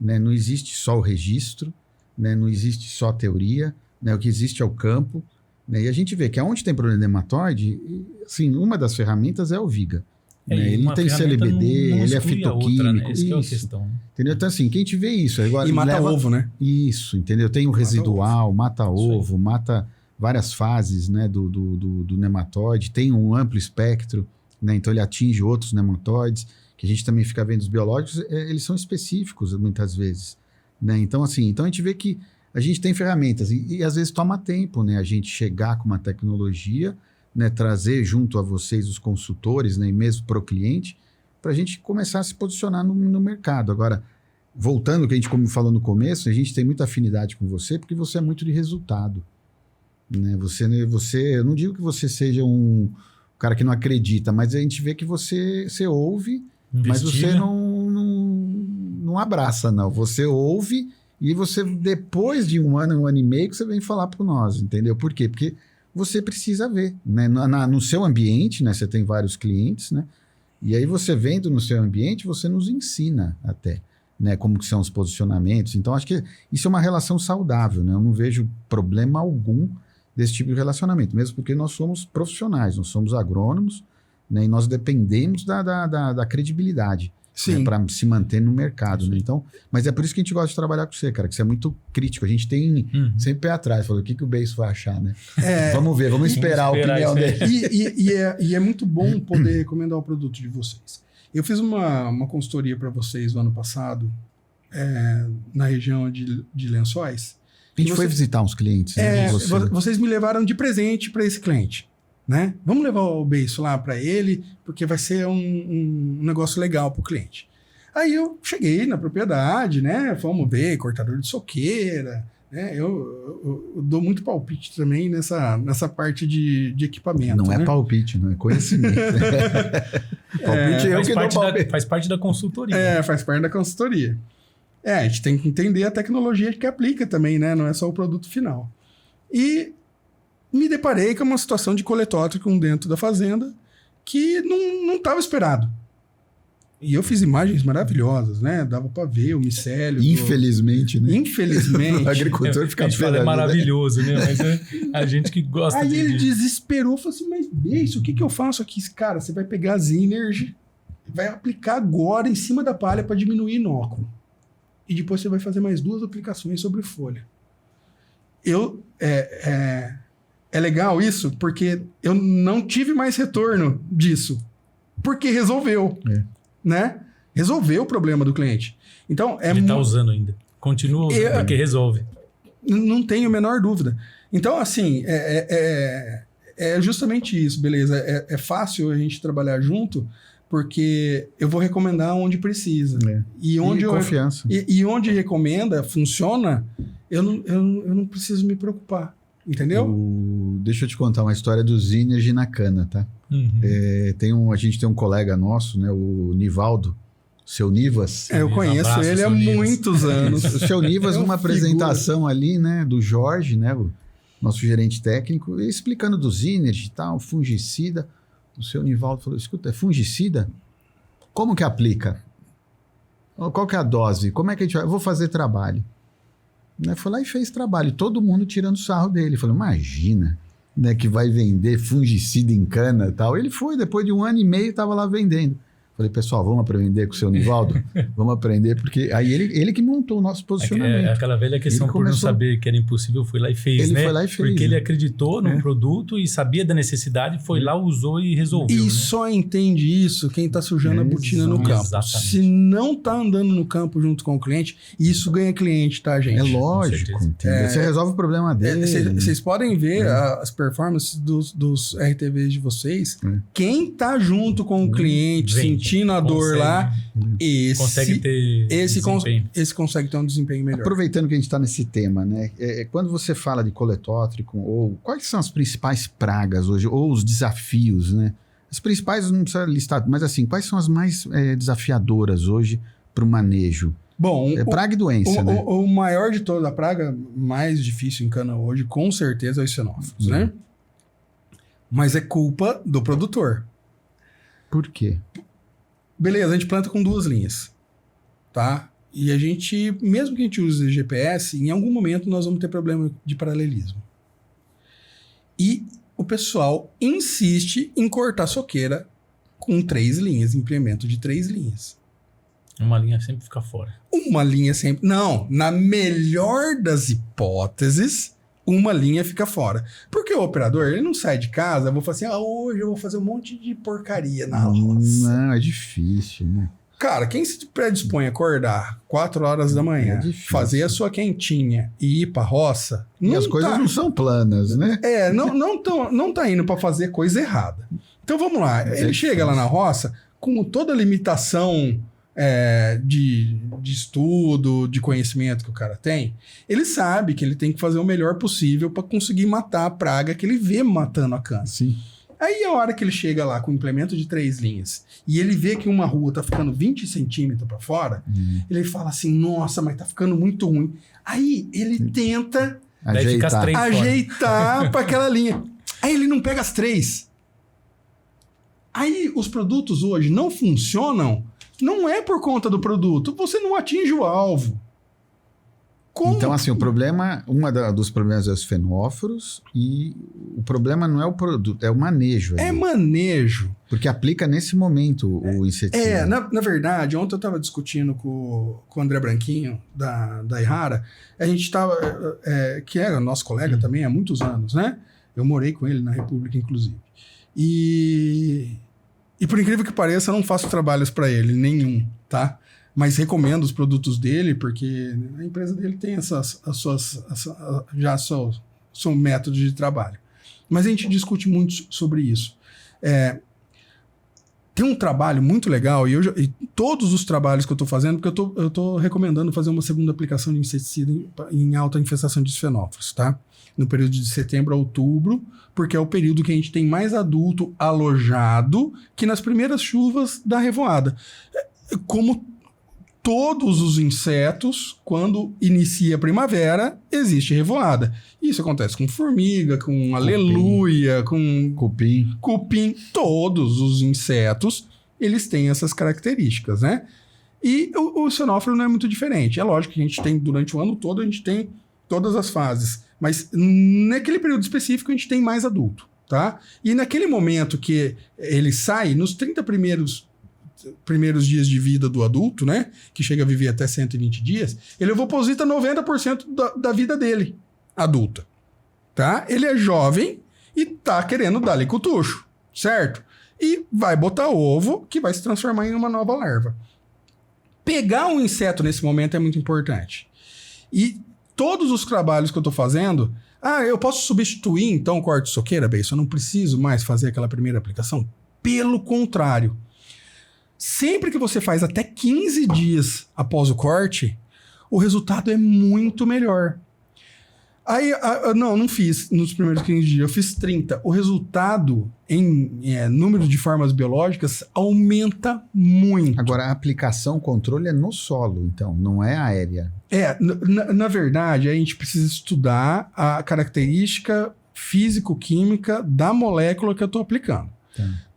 né? Não existe só o registro, né? Não existe só a teoria, né? O que existe é o campo, né? E a gente vê que onde tem problema de nematóide, assim, uma das ferramentas é o viga. Né? Ele tem CLBD, ele é fitoquímico. Outra, né? Essa que é a questão. Né? Entendeu? Então, assim, que a gente vê isso. Agora, e mata ovo, né? Isso, entendeu? Tem o residual, mata ovo, mata... várias fases, né, do nematóide, tem um amplo espectro, né, então ele atinge outros nematóides, que a gente também fica vendo os biológicos, eles são específicos muitas vezes, né, então assim, a gente vê que a gente tem ferramentas e às vezes toma tempo, né, a gente chegar com uma tecnologia, né, trazer junto a vocês os consultores, né, e mesmo para o cliente, para a gente começar a se posicionar no mercado. Agora, voltando ao que a gente como falou no começo, a gente tem muita afinidade com você porque você é muito de resultado. Né? Eu não digo que você seja um cara que não acredita, mas a gente vê que você ouve, mas você não abraça, não. Você ouve e você, depois de um ano e meio, que você vem falar para nós, entendeu? Por quê? Porque você precisa ver, né? No seu ambiente, né? Você tem vários clientes, né? E aí você vendo no seu ambiente, você nos ensina até, né? Como que são os posicionamentos. Então, acho que isso é uma relação saudável, né? Eu não vejo problema algum desse tipo de relacionamento, mesmo porque nós somos profissionais, nós somos agrônomos, né? E nós dependemos da credibilidade, né? Para se manter no mercado, né? Então, mas é por isso que a gente gosta de trabalhar com você, cara, que você é muito crítico. A gente tem sempre pé atrás, falou, o que o Beiso vai achar, né? Vamos ver, vamos esperar a opinião dele. E é muito bom poder recomendar o produto de vocês. Eu fiz uma consultoria para vocês no ano passado, na região de Lençóis. A gente foi visitar uns clientes. Né, vocês me levaram de presente para esse cliente. Né? Vamos levar o beiço lá para ele, porque vai ser um negócio legal para o cliente. Aí eu cheguei na propriedade, né? Fomos ver cortador de soqueira, né? Eu dou muito palpite também nessa parte de equipamento. Não é né? Palpite, não é conhecimento. Palpite faz parte da consultoria. Faz parte da consultoria. A gente tem que entender a tecnologia que aplica também, né? Não é só o produto final. E me deparei com uma situação de coletótrico dentro da fazenda que não estava esperado. E eu fiz imagens maravilhosas, né? Dava para ver o micélio. Infelizmente, né? Infelizmente. O agricultor fica a gente fala, é maravilhoso, né? Mas é a gente que gosta Aí ele desesperou, falou assim, mas isso, o que eu faço aqui? Cara, você vai pegar a Synergy, vai aplicar agora em cima da palha para diminuir inóculo. E depois você vai fazer mais 2 aplicações sobre folha. É legal isso, porque eu não tive mais retorno disso. Porque resolveu. Né? Resolveu o problema do cliente. Então, ele está usando ainda. Continua usando, porque resolve. Não tenho a menor dúvida. Então, assim, é justamente isso, beleza? É fácil a gente trabalhar junto, porque eu vou recomendar onde precisa. E confiança. E onde recomenda, funciona, eu não preciso me preocupar. Entendeu? Deixa eu te contar uma história do Synergy na cana, tá? A gente tem um colega nosso, né? O Nivaldo, seu Nivas. Eu conheço ele há muitos anos. O seu Nivas, numa apresentação ali, né? Do Jorge, né? O nosso gerente técnico, explicando do Synergy e tal, fungicida. O seu Nivaldo falou, escuta, é fungicida? Como que aplica? Qual que é a dose? Como é que a gente vai? Eu vou fazer trabalho. Né, foi lá e fez trabalho, todo mundo tirando sarro dele. Falou, imagina, né, que vai vender fungicida em cana e tal. Ele foi, depois de 1 ano e meio, estava lá vendendo. Falei, pessoal, vamos aprender com o seu Nivaldo? Vamos aprender, porque aí ele que montou o nosso posicionamento. Aquela velha questão, por não saber que era impossível, foi lá e fez, ele né? Foi lá e fez, porque ele acreditou no produto e sabia da necessidade, foi lá, usou e resolveu. E né? só entende isso quem está sujando a botina no campo. Exatamente. Se não está andando no campo junto com o cliente, isso ganha cliente, tá, gente? É lógico. Você resolve o problema dele. Vocês podem ver as performances dos RTVs de vocês. Quem está junto com o cliente, sentindo a dor lá, consegue ter desempenho. Esse consegue ter um desempenho melhor. Aproveitando que a gente está nesse tema, né? Quando você fala de coletótrico, ou quais são as principais pragas hoje, ou os desafios, né? As principais não precisa listar, mas assim, quais são as mais desafiadoras hoje para o manejo? Bom, praga e doença, né? O maior de toda a praga, mais difícil em cana hoje, com certeza, é os xenófilos, né? Mas é culpa do produtor. Por quê? Beleza, a gente planta com 2 linhas, tá? E a gente, mesmo que a gente use GPS, em algum momento nós vamos ter problema de paralelismo. E o pessoal insiste em cortar soqueira com 3 linhas, implemento de 3 linhas. Uma linha sempre fica fora. Uma linha sempre... Não, na melhor das hipóteses, uma linha fica fora. Porque o operador, ele não sai de casa, eu vou falar assim, hoje eu vou fazer um monte de porcaria na roça. Não, é difícil, né? Cara, quem se predispõe a acordar 4 horas da manhã, fazer a sua quentinha e ir pra roça... E as coisas não são planas, né? Não tá indo pra fazer coisa errada. Então vamos lá, ele chega lá na roça com toda a limitação de estudo, de conhecimento que o cara tem, ele sabe que ele tem que fazer o melhor possível para conseguir matar a praga que ele vê matando a cana. Sim. Aí a hora que ele chega lá com um implemento de 3 linhas e ele vê que uma rua tá ficando 20 centímetros para fora, ele fala assim, nossa, mas tá ficando muito ruim. Aí ele tenta ajeitar para aquela linha. Aí ele não pega as 3. Aí os produtos hoje não funcionam, não é por conta do produto, você não atinge o alvo. Como? Então, assim, o problema, dos problemas é os fenóforos e o problema não é o produto, é o manejo. É manejo. Porque aplica nesse momento o inseticida. Na verdade, ontem eu estava discutindo com o André Branquinho, da Ihara, a gente estava, que era nosso colega também há muitos anos, né? Eu morei com ele na República, inclusive. E por incrível que pareça, eu não faço trabalhos para ele, nenhum, tá? Mas recomendo os produtos dele, porque a empresa dele tem seu método de trabalho. Mas a gente discute muito sobre isso. Tem um trabalho muito legal, e todos os trabalhos que eu estou fazendo, porque eu estou recomendando fazer uma segunda aplicação de inseticida em alta infestação de fenófilos, tá? No período de setembro a outubro, porque é o período que a gente tem mais adulto alojado que nas primeiras chuvas da revoada. Como todos os insetos, quando inicia a primavera, existe revoada. Isso acontece com formiga, com aleluia, com cupim. Todos os insetos, eles têm essas características, né? E o xenófilo não é muito diferente. É lógico que a gente tem, durante o ano todo, a gente tem todas as fases. Mas naquele período específico, a gente tem mais adulto, tá? E naquele momento que ele sai, nos 30 primeiros dias de vida do adulto, né? Que chega a viver até 120 dias, ele ovoposita 90% da vida dele, adulta. Tá? Ele é jovem e tá querendo dar-lhe cutucho, certo? E vai botar ovo que vai se transformar em uma nova larva. Pegar um inseto nesse momento é muito importante. E todos os trabalhos que eu tô fazendo... eu posso substituir então o corte-soqueira, Beiso? Eu não preciso mais fazer aquela primeira aplicação? Pelo contrário. Sempre que você faz até 15 dias após o corte, o resultado é muito melhor. Aí, não fiz nos primeiros 15 dias, eu fiz 30. O resultado em número de formas biológicas aumenta muito. Agora, a aplicação, o controle é no solo, então, não é aérea. Na verdade, a gente precisa estudar a característica físico-química da molécula que eu estou aplicando.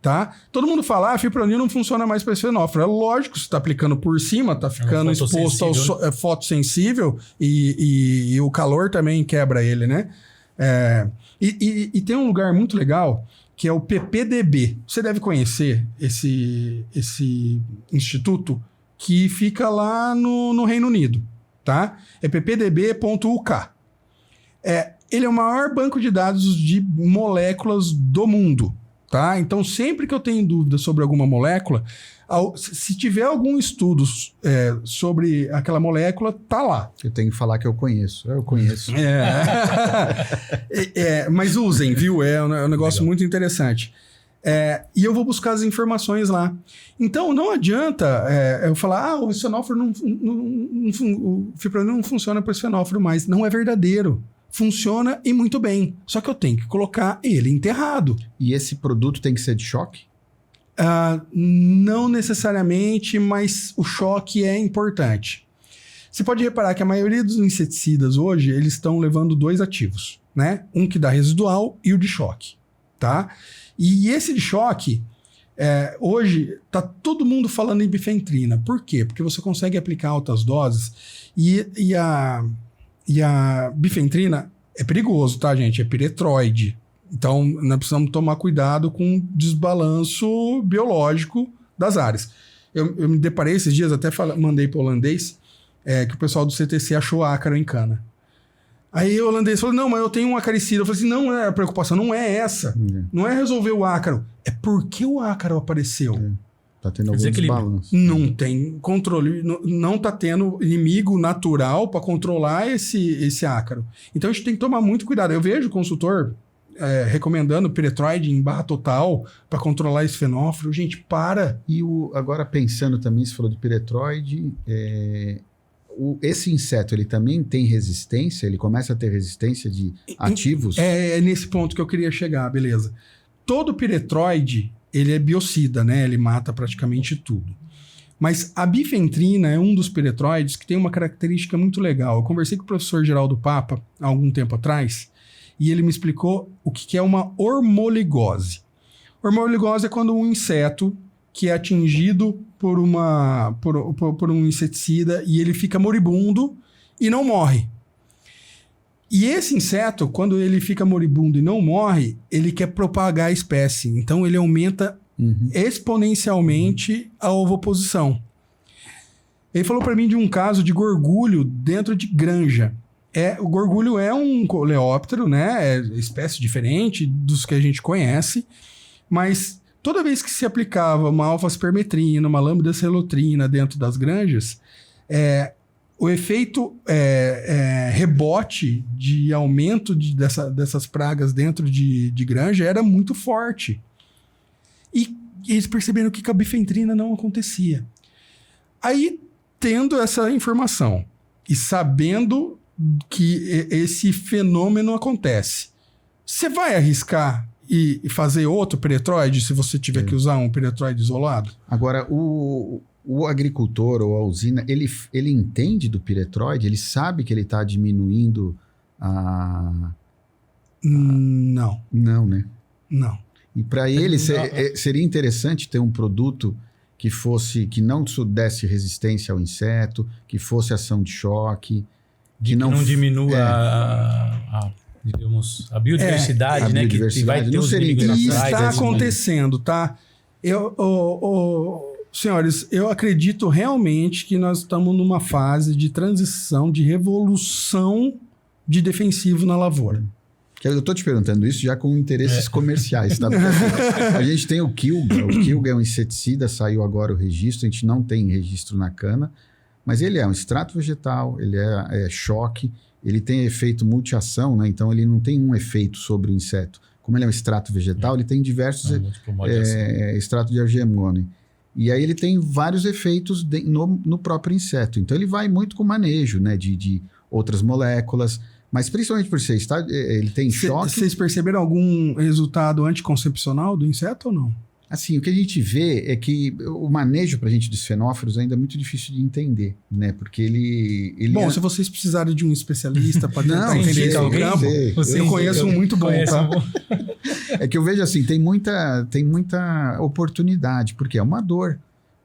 Tá? Todo mundo fala, fipronil não funciona mais para esse fenófilo. É lógico, você está aplicando por cima, está ficando exposto ao fotossensível e o calor também quebra ele, né? E tem um lugar muito legal que é o PPDB. Você deve conhecer esse instituto que fica lá no Reino Unido, tá? É ppdb.uk. Ele é o maior banco de dados de moléculas do mundo. Tá? Então, sempre que eu tenho dúvida sobre alguma molécula, se tiver algum estudo sobre aquela molécula, tá lá. Eu tenho que falar que eu conheço. Eu conheço. Mas usem, viu? É um negócio legal. Muito interessante. E eu vou buscar as informações lá. Então, não adianta eu falar, o fenófilo o fipronil não funciona para esse fenófilo mais. Não é verdadeiro. Funciona e muito bem. Só que eu tenho que colocar ele enterrado. E esse produto tem que ser de choque? Não necessariamente, mas o choque é importante. Você pode reparar que a maioria dos inseticidas hoje, eles estão levando 2 ativos, né? Um que dá residual e o de choque, tá? E esse de choque, hoje, tá todo mundo falando em bifentrina. Por quê? Porque você consegue aplicar altas doses e a bifentrina é perigoso, tá, gente? É piretroide. Então, nós precisamos tomar cuidado com o desbalanço biológico das áreas. Eu me deparei esses dias, até mandei para o holandês, que o pessoal do CTC achou ácaro em cana. Aí o holandês falou, não, mas eu tenho um acaricida. Eu falei assim, não, a preocupação não é essa. Não é resolver o ácaro. É porque o ácaro apareceu. Tá tendo algum Desequilíbrio. desbalanço. Não tem controle, não tá tendo inimigo natural para controlar esse ácaro. Então a gente tem que tomar muito cuidado. Eu vejo o consultor recomendando piretroide em barra total para controlar esse fenófilo. Gente, para. E agora pensando também, você falou de piretroide, esse inseto, ele também tem resistência? Ele começa a ter resistência de ativos? É nesse ponto que eu queria chegar, beleza. Todo piretroide, ele é biocida, né? Ele mata praticamente tudo. Mas a bifentrina é um dos piretroides que tem uma característica muito legal. Eu conversei com o professor Geraldo Papa há algum tempo atrás e ele me explicou o que é uma hormoligose. Hormoligose é quando um inseto que é atingido por um inseticida e ele fica moribundo e não morre. E esse inseto, quando ele fica moribundo e não morre, ele quer propagar a espécie. Então ele aumenta exponencialmente a ovoposição. Ele falou para mim de um caso de gorgulho dentro de granja. O gorgulho é um coleóptero, né? É espécie diferente dos que a gente conhece, mas toda vez que se aplicava uma alfa-aspermetrina, uma lambda-celotrina dentro das granjas, o efeito rebote de aumento dessas pragas dentro de granja era muito forte. E eles perceberam que com a bifentrina não acontecia. Aí, tendo essa informação e sabendo que esse fenômeno acontece, você vai arriscar e fazer outro piretroide se você tiver que usar um piretroide isolado? Agora, o agricultor ou a usina, ele entende do piretroide? Ele sabe que ele está diminuindo a... Não. Não, né? Não. E para ele seria interessante ter um produto que não desse resistência ao inseto, que fosse ação de choque, que não diminua digamos, a biodiversidade, né? Que vai ter os inimigos naturais. Isso naturais. está acontecendo, tá? Senhores, eu acredito realmente que nós estamos numa fase de transição, de revolução de defensivo na lavoura. Eu estou te perguntando isso já com interesses comerciais, tá? Porque a gente tem o Kilga. O Kilga é um inseticida, saiu agora o registro, a gente não tem registro na cana, mas ele é um extrato vegetal, ele é choque, ele tem efeito multiação, né? Então ele não tem um efeito sobre o inseto. Como ele é um extrato vegetal, ele tem diversos extratos de argemone. E aí ele tem vários efeitos no próprio inseto. Então ele vai muito com manejo, né? De outras moléculas. Mas principalmente por ser ele tem choque. Vocês perceberam algum resultado anticoncepcional do inseto ou não? Assim, o que a gente vê é que o manejo para a gente dos fenóforos ainda é muito difícil de entender, né? Porque ele Bom, se vocês precisarem de um especialista para tentar entender esse campo, eu conheço um muito bom, tá? É que eu vejo assim, tem muita oportunidade, porque é uma dor,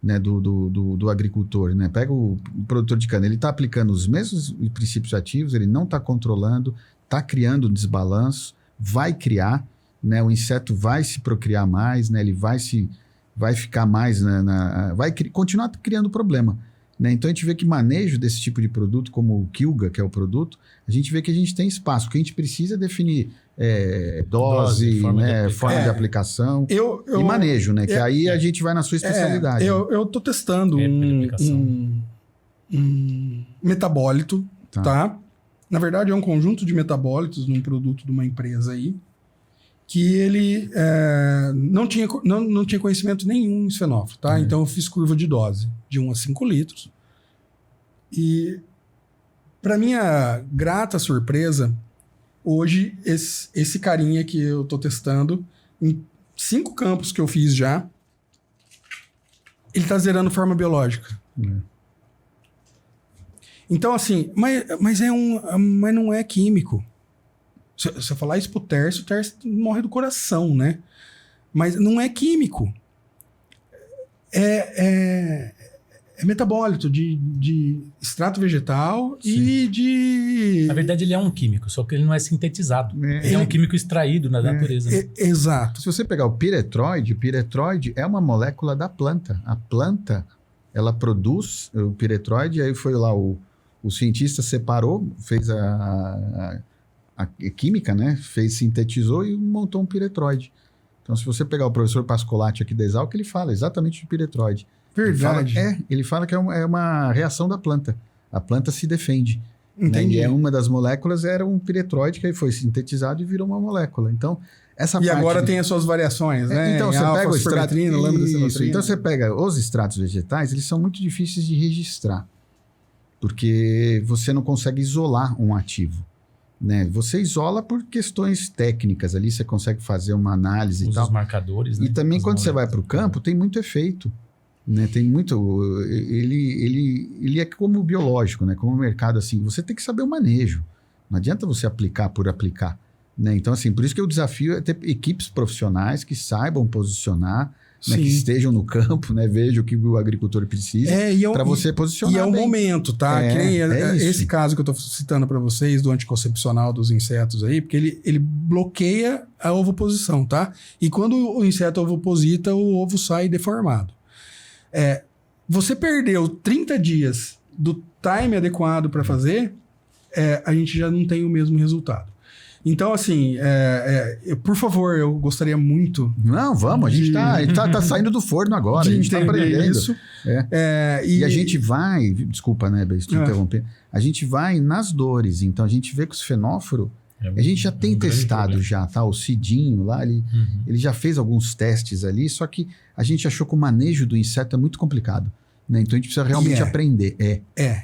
né, do agricultor, né? Pega o produtor de cana, ele está aplicando os mesmos princípios ativos, ele não está controlando, está criando desbalanço, vai criar, né? O inseto vai se procriar mais, né? Ele vai ficar mais, vai continuar criando problema, né? Então a gente vê que manejo desse tipo de produto, como o Kilga, que é o produto, a gente vê que a gente tem espaço. O que a gente precisa é definir dose, forma de aplicação e manejo, né? Que aí a gente vai na sua especialidade. Eu tô testando um metabólito, tá? Na verdade, é um conjunto de metabólitos num produto de uma empresa aí, que ele não tinha conhecimento nenhum em fenófilo, tá? Então eu fiz curva de dose de 1 a 5 litros. E, para minha grata surpresa, hoje esse carinha que eu tô testando, em 5 campos que eu fiz já, ele tá zerando forma biológica. Então, assim, mas não é químico. Se você falar isso pro Tércio, o Tércio morre do coração, né? Mas não é químico. É metabólito de extrato vegetal. Sim. E de... Na verdade, ele é um químico, só que ele não é sintetizado. Ele é um químico extraído na natureza. Né? Exato. Se você pegar o piretroide é uma molécula da planta. A planta, ela produz o piretroide, aí foi lá o cientista separou, fez a química, né? Sintetizou e montou um piretroide. Então, se você pegar o professor Pascolati aqui da Exalc, ele fala exatamente de piretroide. Verdade. Ele fala que é uma reação da planta. A planta se defende. Entendi. Né? E uma das moléculas era um piretroide que aí foi sintetizado e virou uma molécula. Então, essa parte... agora tem as suas variações, né? Então, você pega o extrato... Isso. Então, você pega os extratos vegetais, eles são muito difíceis de registrar. Porque você não consegue isolar um ativo. Né? Você isola por questões técnicas ali, você consegue fazer uma análise e tal. Os marcadores, né? E também As quando você vai para o moléculas. campo, tem muito efeito. Né? Tem muito... Ele é como o biológico, né? Como o mercado, assim. Você tem que saber o manejo. Não adianta você aplicar por aplicar. Né? Então, assim, por isso que o desafio é ter equipes profissionais que saibam posicionar, né? Que estejam no campo, né? Vejam o que o agricultor precisa para você posicionar E é o bem. momento, tá? É, Que nem é esse isso. caso que eu tô citando para vocês do anticoncepcional dos insetos aí, porque ele bloqueia a ovoposição, tá? E quando o inseto ovoposita, o ovo sai deformado. Você perdeu 30 dias do time adequado para fazer, a gente já não tem o mesmo resultado. Então, assim, por favor, eu gostaria muito... Não, vamos, a gente tá saindo do forno agora, a gente tá aprendendo. Isso. E a gente vai... Desculpa, né, Beijo, te interromper. A gente vai nas dores, então a gente vê que os fenóforos... A gente já tem testado já, tá? O Cidinho lá, ele já fez alguns testes ali, só que a gente achou que o manejo do inseto é muito complicado. Né? Então a gente precisa realmente aprender.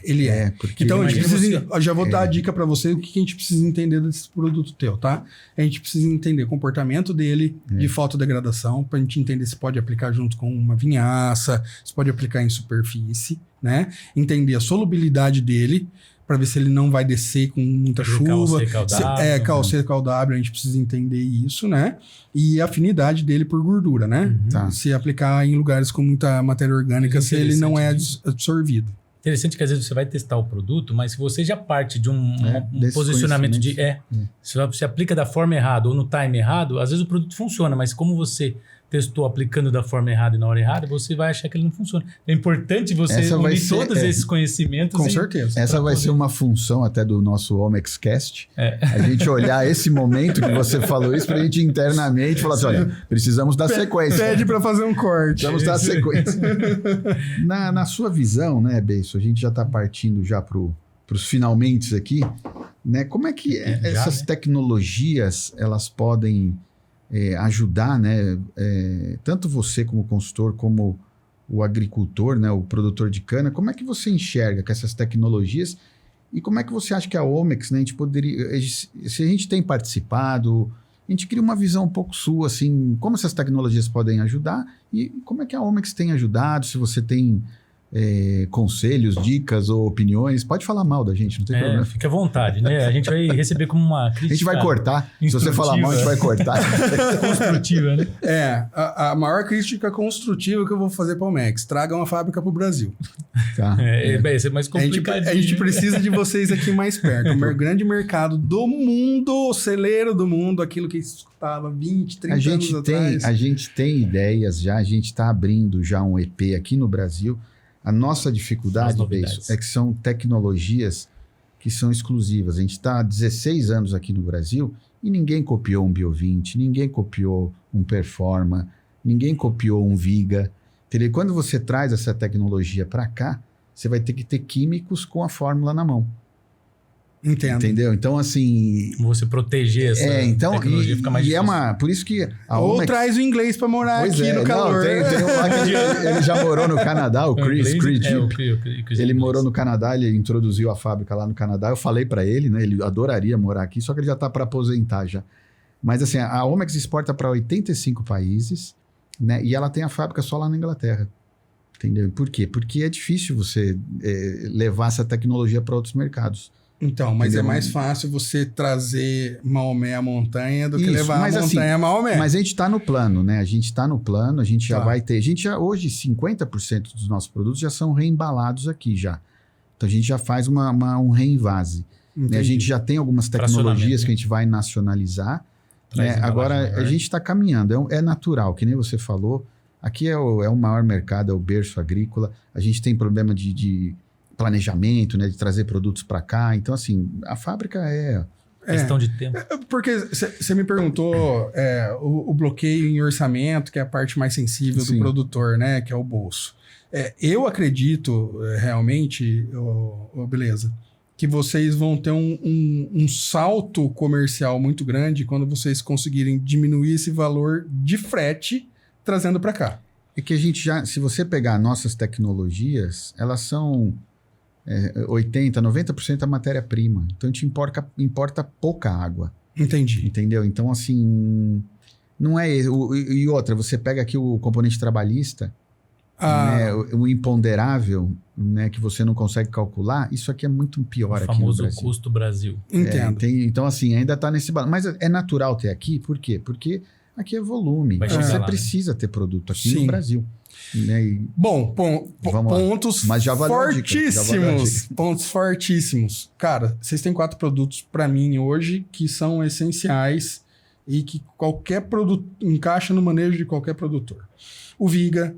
Ele é. Porque Então a gente imagina precisa... Eu já vou dar a dica para você o que a gente precisa entender desse produto teu, tá? A gente precisa entender o comportamento dele de fotodegradação, para a gente entender se pode aplicar junto com uma vinhaça, se pode aplicar em superfície, né? Entender a solubilidade dele, para ver se ele não vai descer com muita chuva. Calcê-caldável, a gente precisa entender isso, né? E a afinidade dele por gordura, né? Tá. Se aplicar em lugares com muita matéria orgânica, se ele não é absorvido. Interessante que às vezes você vai testar o produto, mas se você já parte de um desse posicionamento de... conhecimento. Se você aplica da forma errada ou no time errado, às vezes o produto funciona, mas como você testou aplicando da forma errada e na hora errada, você vai achar que ele não funciona. É importante você unir todos esses conhecimentos. Com certeza. Essa vai ser uma função até do nosso OmexCast. A gente olhar esse momento que você falou isso, pra gente internamente falar assim, olha, precisamos dar sequência. Pede para fazer um corte. Precisamos dar sequência. Na sua visão, né, Beiso, a gente já está partindo já para os finalmente aqui, né? Como é que essas tecnologias, elas podem ajudar, né? Tanto você como consultor, como o agricultor, né, o produtor de cana, como é que você enxerga com essas tecnologias e como é que você acha que a Omex, né, a gente poderia, se a gente tem participado, a gente queria uma visão um pouco sua, assim, como essas tecnologias podem ajudar e como é que a Omex tem ajudado, se você tem conselhos, dicas ou opiniões, pode falar mal da gente, não tem problema. Fique à vontade, né? A gente vai receber como uma crítica. A gente vai cortar. Se você falar mal, a gente vai cortar. Construtiva, né? A maior crítica construtiva que eu vou fazer para o Omex, traga uma fábrica para o Brasil. Tá. Vai ser mais complicadinho. A gente precisa de vocês aqui mais perto. O grande mercado do mundo, o celeiro do mundo, aquilo que estava 20, 30 anos atrás. A gente tem ideias já, a gente está abrindo já um EP aqui no Brasil. A nossa dificuldade, Beiso, é que são tecnologias que são exclusivas. A gente está há 16 anos aqui no Brasil e ninguém copiou um Bio20, ninguém copiou um Performa, ninguém copiou um Viga. Entendeu? Quando você traz essa tecnologia para cá, você vai ter que ter químicos com a fórmula na mão. Entendo. Entendeu? Então, assim... Você proteger essa tecnologia fica mais difícil. Por isso que... Ou traz o inglês para morar aqui no calor. Tem um lá que ele já morou no Canadá, o Chris Creed. Ele morou no Canadá, ele introduziu a fábrica lá no Canadá. Eu falei para ele, né? Ele adoraria morar aqui, só que ele já está para aposentar já. Mas assim, a Omex exporta para 85 países, né? E ela tem a fábrica só lá na Inglaterra. Entendeu? Por quê? Porque é difícil você levar essa tecnologia para outros mercados. Então, mas é mais fácil você trazer Maomé à montanha do que levar a montanha a Maomé. Mas a gente está no plano, né? A gente está no plano, a gente já vai ter... hoje, 50% dos nossos produtos já são reembalados aqui já. Então, a gente já faz um reinvase. Né? A gente já tem algumas tecnologias que a gente vai nacionalizar. Né? Agora, a gente está caminhando. É natural, que nem você falou. Aqui é o maior mercado, é o berço agrícola. A gente tem problema de planejamento, né, de trazer produtos para cá. Então, assim, a fábrica Questão de tempo. Porque você me perguntou o bloqueio em orçamento, que é a parte mais sensível do produtor, né? Que é o bolso. Eu acredito realmente, beleza, que vocês vão ter um salto comercial muito grande quando vocês conseguirem diminuir esse valor de frete trazendo para cá. É que a gente já, se você pegar nossas tecnologias, elas são 80%, 90% da matéria-prima. Então a gente importa pouca água. Entendi. Entendeu? Então, assim, não é... E outra, você pega aqui o componente trabalhista, né, o imponderável, né, que você não consegue calcular, isso aqui é muito pior aqui no Brasil. O famoso custo Brasil. Entendo. Então, assim, ainda está nesse balanço. Mas é natural ter aqui, por quê? Porque aqui é volume. Você precisa ter produto aqui no Brasil. Né? Bom, pontos mas já fortíssimos. Pontos fortíssimos. Cara, vocês têm 4 produtos para mim hoje que são essenciais e que qualquer produto encaixa no manejo de qualquer produtor. O Viga,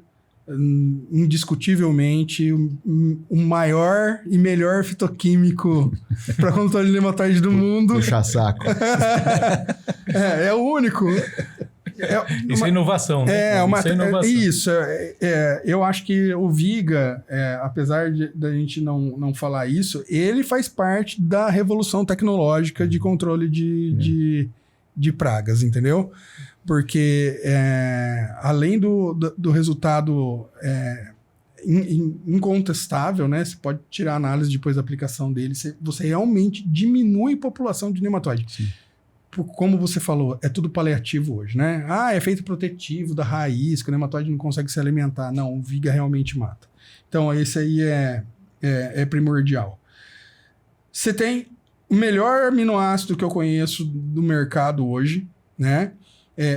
indiscutivelmente, o maior e melhor fitoquímico para controle de nematóide do mundo. Puxa saco. É o único. Isso é inovação, né? Isso é inovação. Isso. Eu acho que o Viga, apesar da gente não falar isso, ele faz parte da revolução tecnológica de controle de pragas, entendeu? Porque além do resultado incontestável, né? Você pode tirar a análise depois da aplicação dele, você realmente diminui a população de nematóide. Sim. Como você falou, é tudo paliativo hoje, né? É efeito protetivo da raiz, que o nematóide não consegue se alimentar. Não, o Viga realmente mata. Então, esse aí é primordial. Você tem o melhor aminoácido que eu conheço do mercado hoje, né?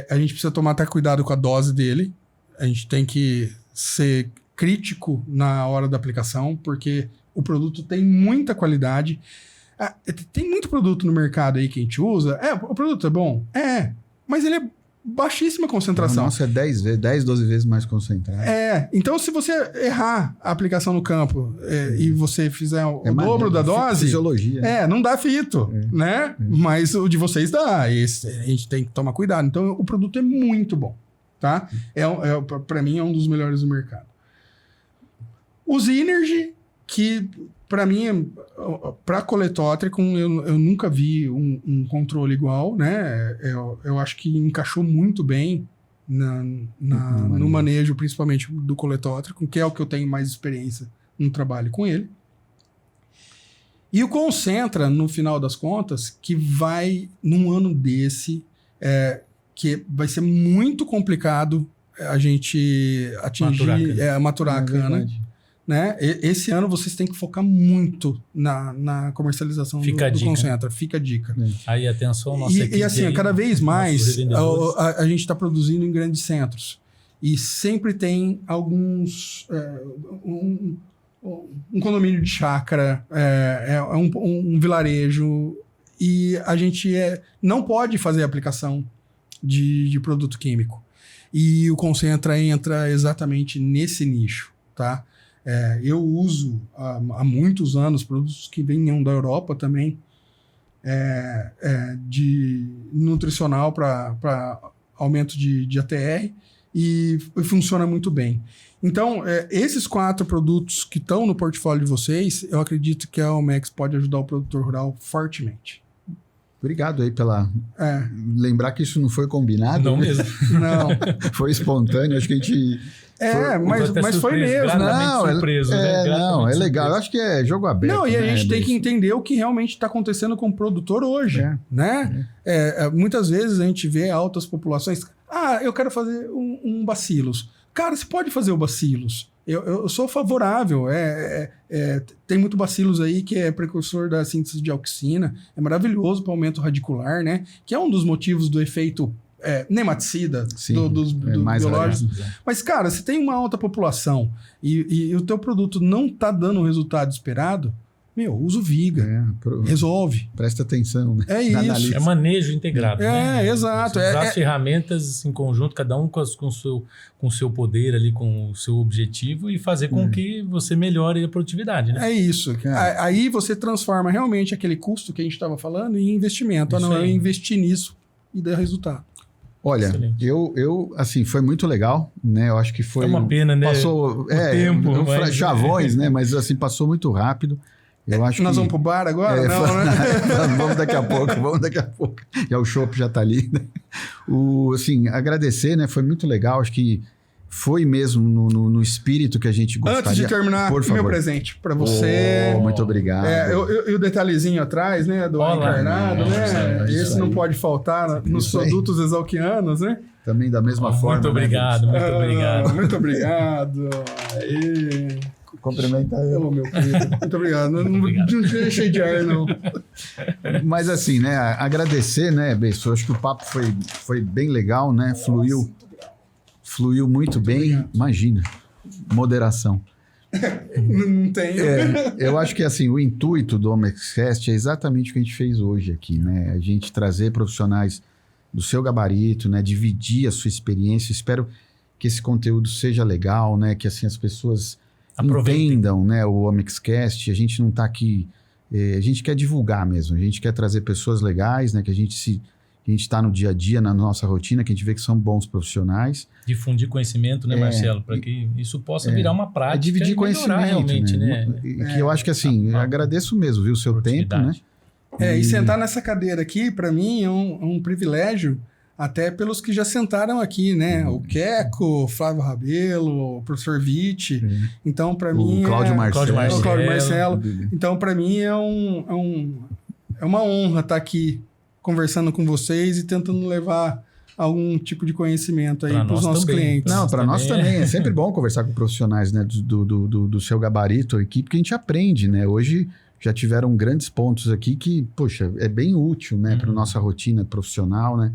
A gente precisa tomar até cuidado com a dose dele. A gente tem que ser crítico na hora da aplicação, porque o produto tem muita qualidade. Tem muito produto no mercado aí que a gente usa. O produto é bom? Mas ele é baixíssima concentração. Nossa, é 10, 12 vezes mais concentrado. Então se você errar a aplicação no campo e você fizer o dobro da dose... Fisiologia. Não dá fito, né? Mas o de vocês dá. Esse, a gente tem que tomar cuidado. Então o produto é muito bom, tá? Para mim é um dos melhores do mercado. O Synergy, que... Para mim, para coletótrico, eu nunca vi um controle igual, né? Eu acho que encaixou muito bem no manejo, principalmente do coletótrico, que é o que eu tenho mais experiência no trabalho com ele. E o Concentra, no final das contas, que vai, num ano desse, que vai ser muito complicado a gente atingir, maturar a cana. Né? Esse ano vocês têm que focar muito na comercialização do Concentra. Fica a dica. Aí, atenção, nossa equipe. E assim, cada vez mais a gente está produzindo em grandes centros. E sempre tem alguns... um condomínio de chácara, um vilarejo. E a gente não pode fazer aplicação de produto químico. E o Concentra entra exatamente nesse nicho, tá? Eu uso há muitos anos produtos que venham da Europa também, de nutricional para aumento de ATR, e funciona muito bem. Então, esses 4 produtos que estão no portfólio de vocês, eu acredito que a Almex pode ajudar o produtor rural fortemente. Obrigado aí pela... Lembrar que isso não foi combinado. Não mesmo. Não. Foi espontâneo, acho que a gente... Mas foi mesmo. Não, surpreso, é legal. Eu acho que é jogo aberto. Não, e a gente tem que entender o que realmente está acontecendo com o produtor hoje, né? Muitas vezes a gente vê altas populações. Eu quero fazer um bacilos. Cara, você pode fazer o bacilos. Eu sou favorável. Tem muito bacilos aí que é precursor da síntese de auxina. É maravilhoso para aumento radicular, né? Que é um dos motivos do efeito nematicida dos biológicos. Mas, cara, se tem uma alta população e o teu produto não está dando o resultado esperado, usa o Viga. Resolve. Presta atenção, né? É isso. É manejo integrado, né? Exato. Usar as ferramentas em conjunto, cada um com o seu poder ali, com o seu objetivo e fazer com que você melhore a produtividade, né? É isso. Aí você transforma realmente aquele custo que a gente estava falando em investimento. Isso não, aí. eu investir nisso e dar resultado. Olha, Excelente. eu assim, foi muito legal, né? Eu acho que foi... É uma pena, né? Passou, tempo, mas... chavões, né? Mas assim, passou muito rápido. Eu acho Nós que... vamos pro bar agora? Não, né? Vamos daqui a pouco. Já o chopp já tá ali, né? Assim, agradecer, né? Foi muito legal. Acho que foi mesmo no espírito que a gente gostaria. Antes de terminar, por favor, meu presente para você. Muito obrigado. E o detalhezinho atrás, né? Do encarnado, né? Esse não pode faltar nos produtos exalquianos, né? Também da mesma forma. Muito obrigado, né? muito obrigado. Muito obrigado. Aí. Cumprimenta eu. Meu querido. Muito obrigado. Não deixei de ar, não. Mas assim, né? Agradecer, né, Beiço? Acho que o papo foi bem legal, né? Fluiu muito bem. Obrigado. Imagina. Moderação. Não tem. Eu acho que assim, o intuito do OmexCast é exatamente o que a gente fez hoje aqui, né? A gente trazer profissionais do seu gabarito, né? Dividir a sua experiência. Espero que esse conteúdo seja legal, né? Que assim as pessoas entendam, né, o OmexCast. A gente não está aqui... a gente quer divulgar mesmo. A gente quer trazer pessoas legais, né? Que a gente está no dia a dia, na nossa rotina, que a gente vê que são bons profissionais. Difundir conhecimento, né, Marcelo? Para que isso possa virar uma prática. Dividir conhecimento, realmente, né? Que eu acho que assim, agradeço mesmo, viu, o seu tempo, né? E sentar nessa cadeira aqui, para mim, é um privilégio, até pelos que já sentaram aqui, né? O Queco, o Flávio Rabelo, o professor Vitti. Então, para mim... O Cláudio Marcelo. O Cláudio Marcelo. Então, para mim, é uma honra estar aqui conversando com vocês e tentando levar algum tipo de conhecimento aí para os nossos clientes. Não, para nós também. É sempre bom conversar com profissionais, né, do seu gabarito aqui, porque a gente aprende, né? Hoje já tiveram grandes pontos aqui que, poxa, é bem útil, né, para nossa rotina profissional, né?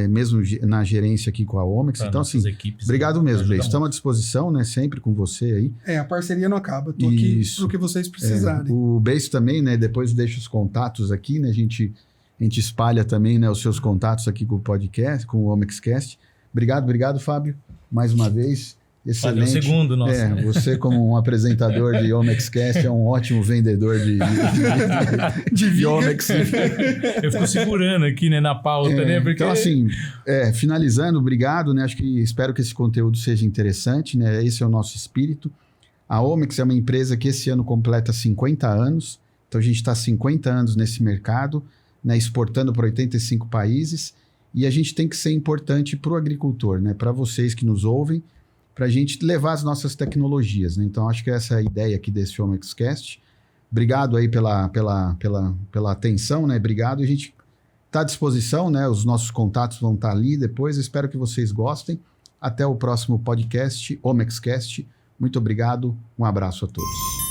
Mesmo na gerência aqui com a Omex. Então, assim, equipes, obrigado mesmo, Beijo. Estamos à disposição, né? Sempre com você aí. A parceria não acaba. Estou aqui para o que vocês precisarem. O Beijo também, né? Depois deixa os contatos aqui, né? A gente espalha também, né, os seus contatos aqui com o podcast, com o OmexCast. Obrigado, Fábio, mais uma vez. Excelente. Fábio, o segundo nosso. Você como um apresentador de OmexCast é um ótimo vendedor de Omex. Eu fico segurando aqui, né, na pauta, né? Porque... Então, assim, finalizando, obrigado, né? Espero que esse conteúdo seja interessante, né? Esse é o nosso espírito. A Omex é uma empresa que esse ano completa 50 anos. Então, a gente está 50 anos nesse mercado, né, exportando para 85 países, e a gente tem que ser importante para o agricultor, né, para vocês que nos ouvem, para a gente levar as nossas tecnologias, né? Então, acho que essa é a ideia aqui desse OmexCast. Obrigado aí pela atenção, né? Obrigado. A gente está à disposição, né? Os nossos contatos vão estar ali depois. Espero que vocês gostem. Até o próximo podcast, OmexCast. Muito obrigado. Um abraço a todos.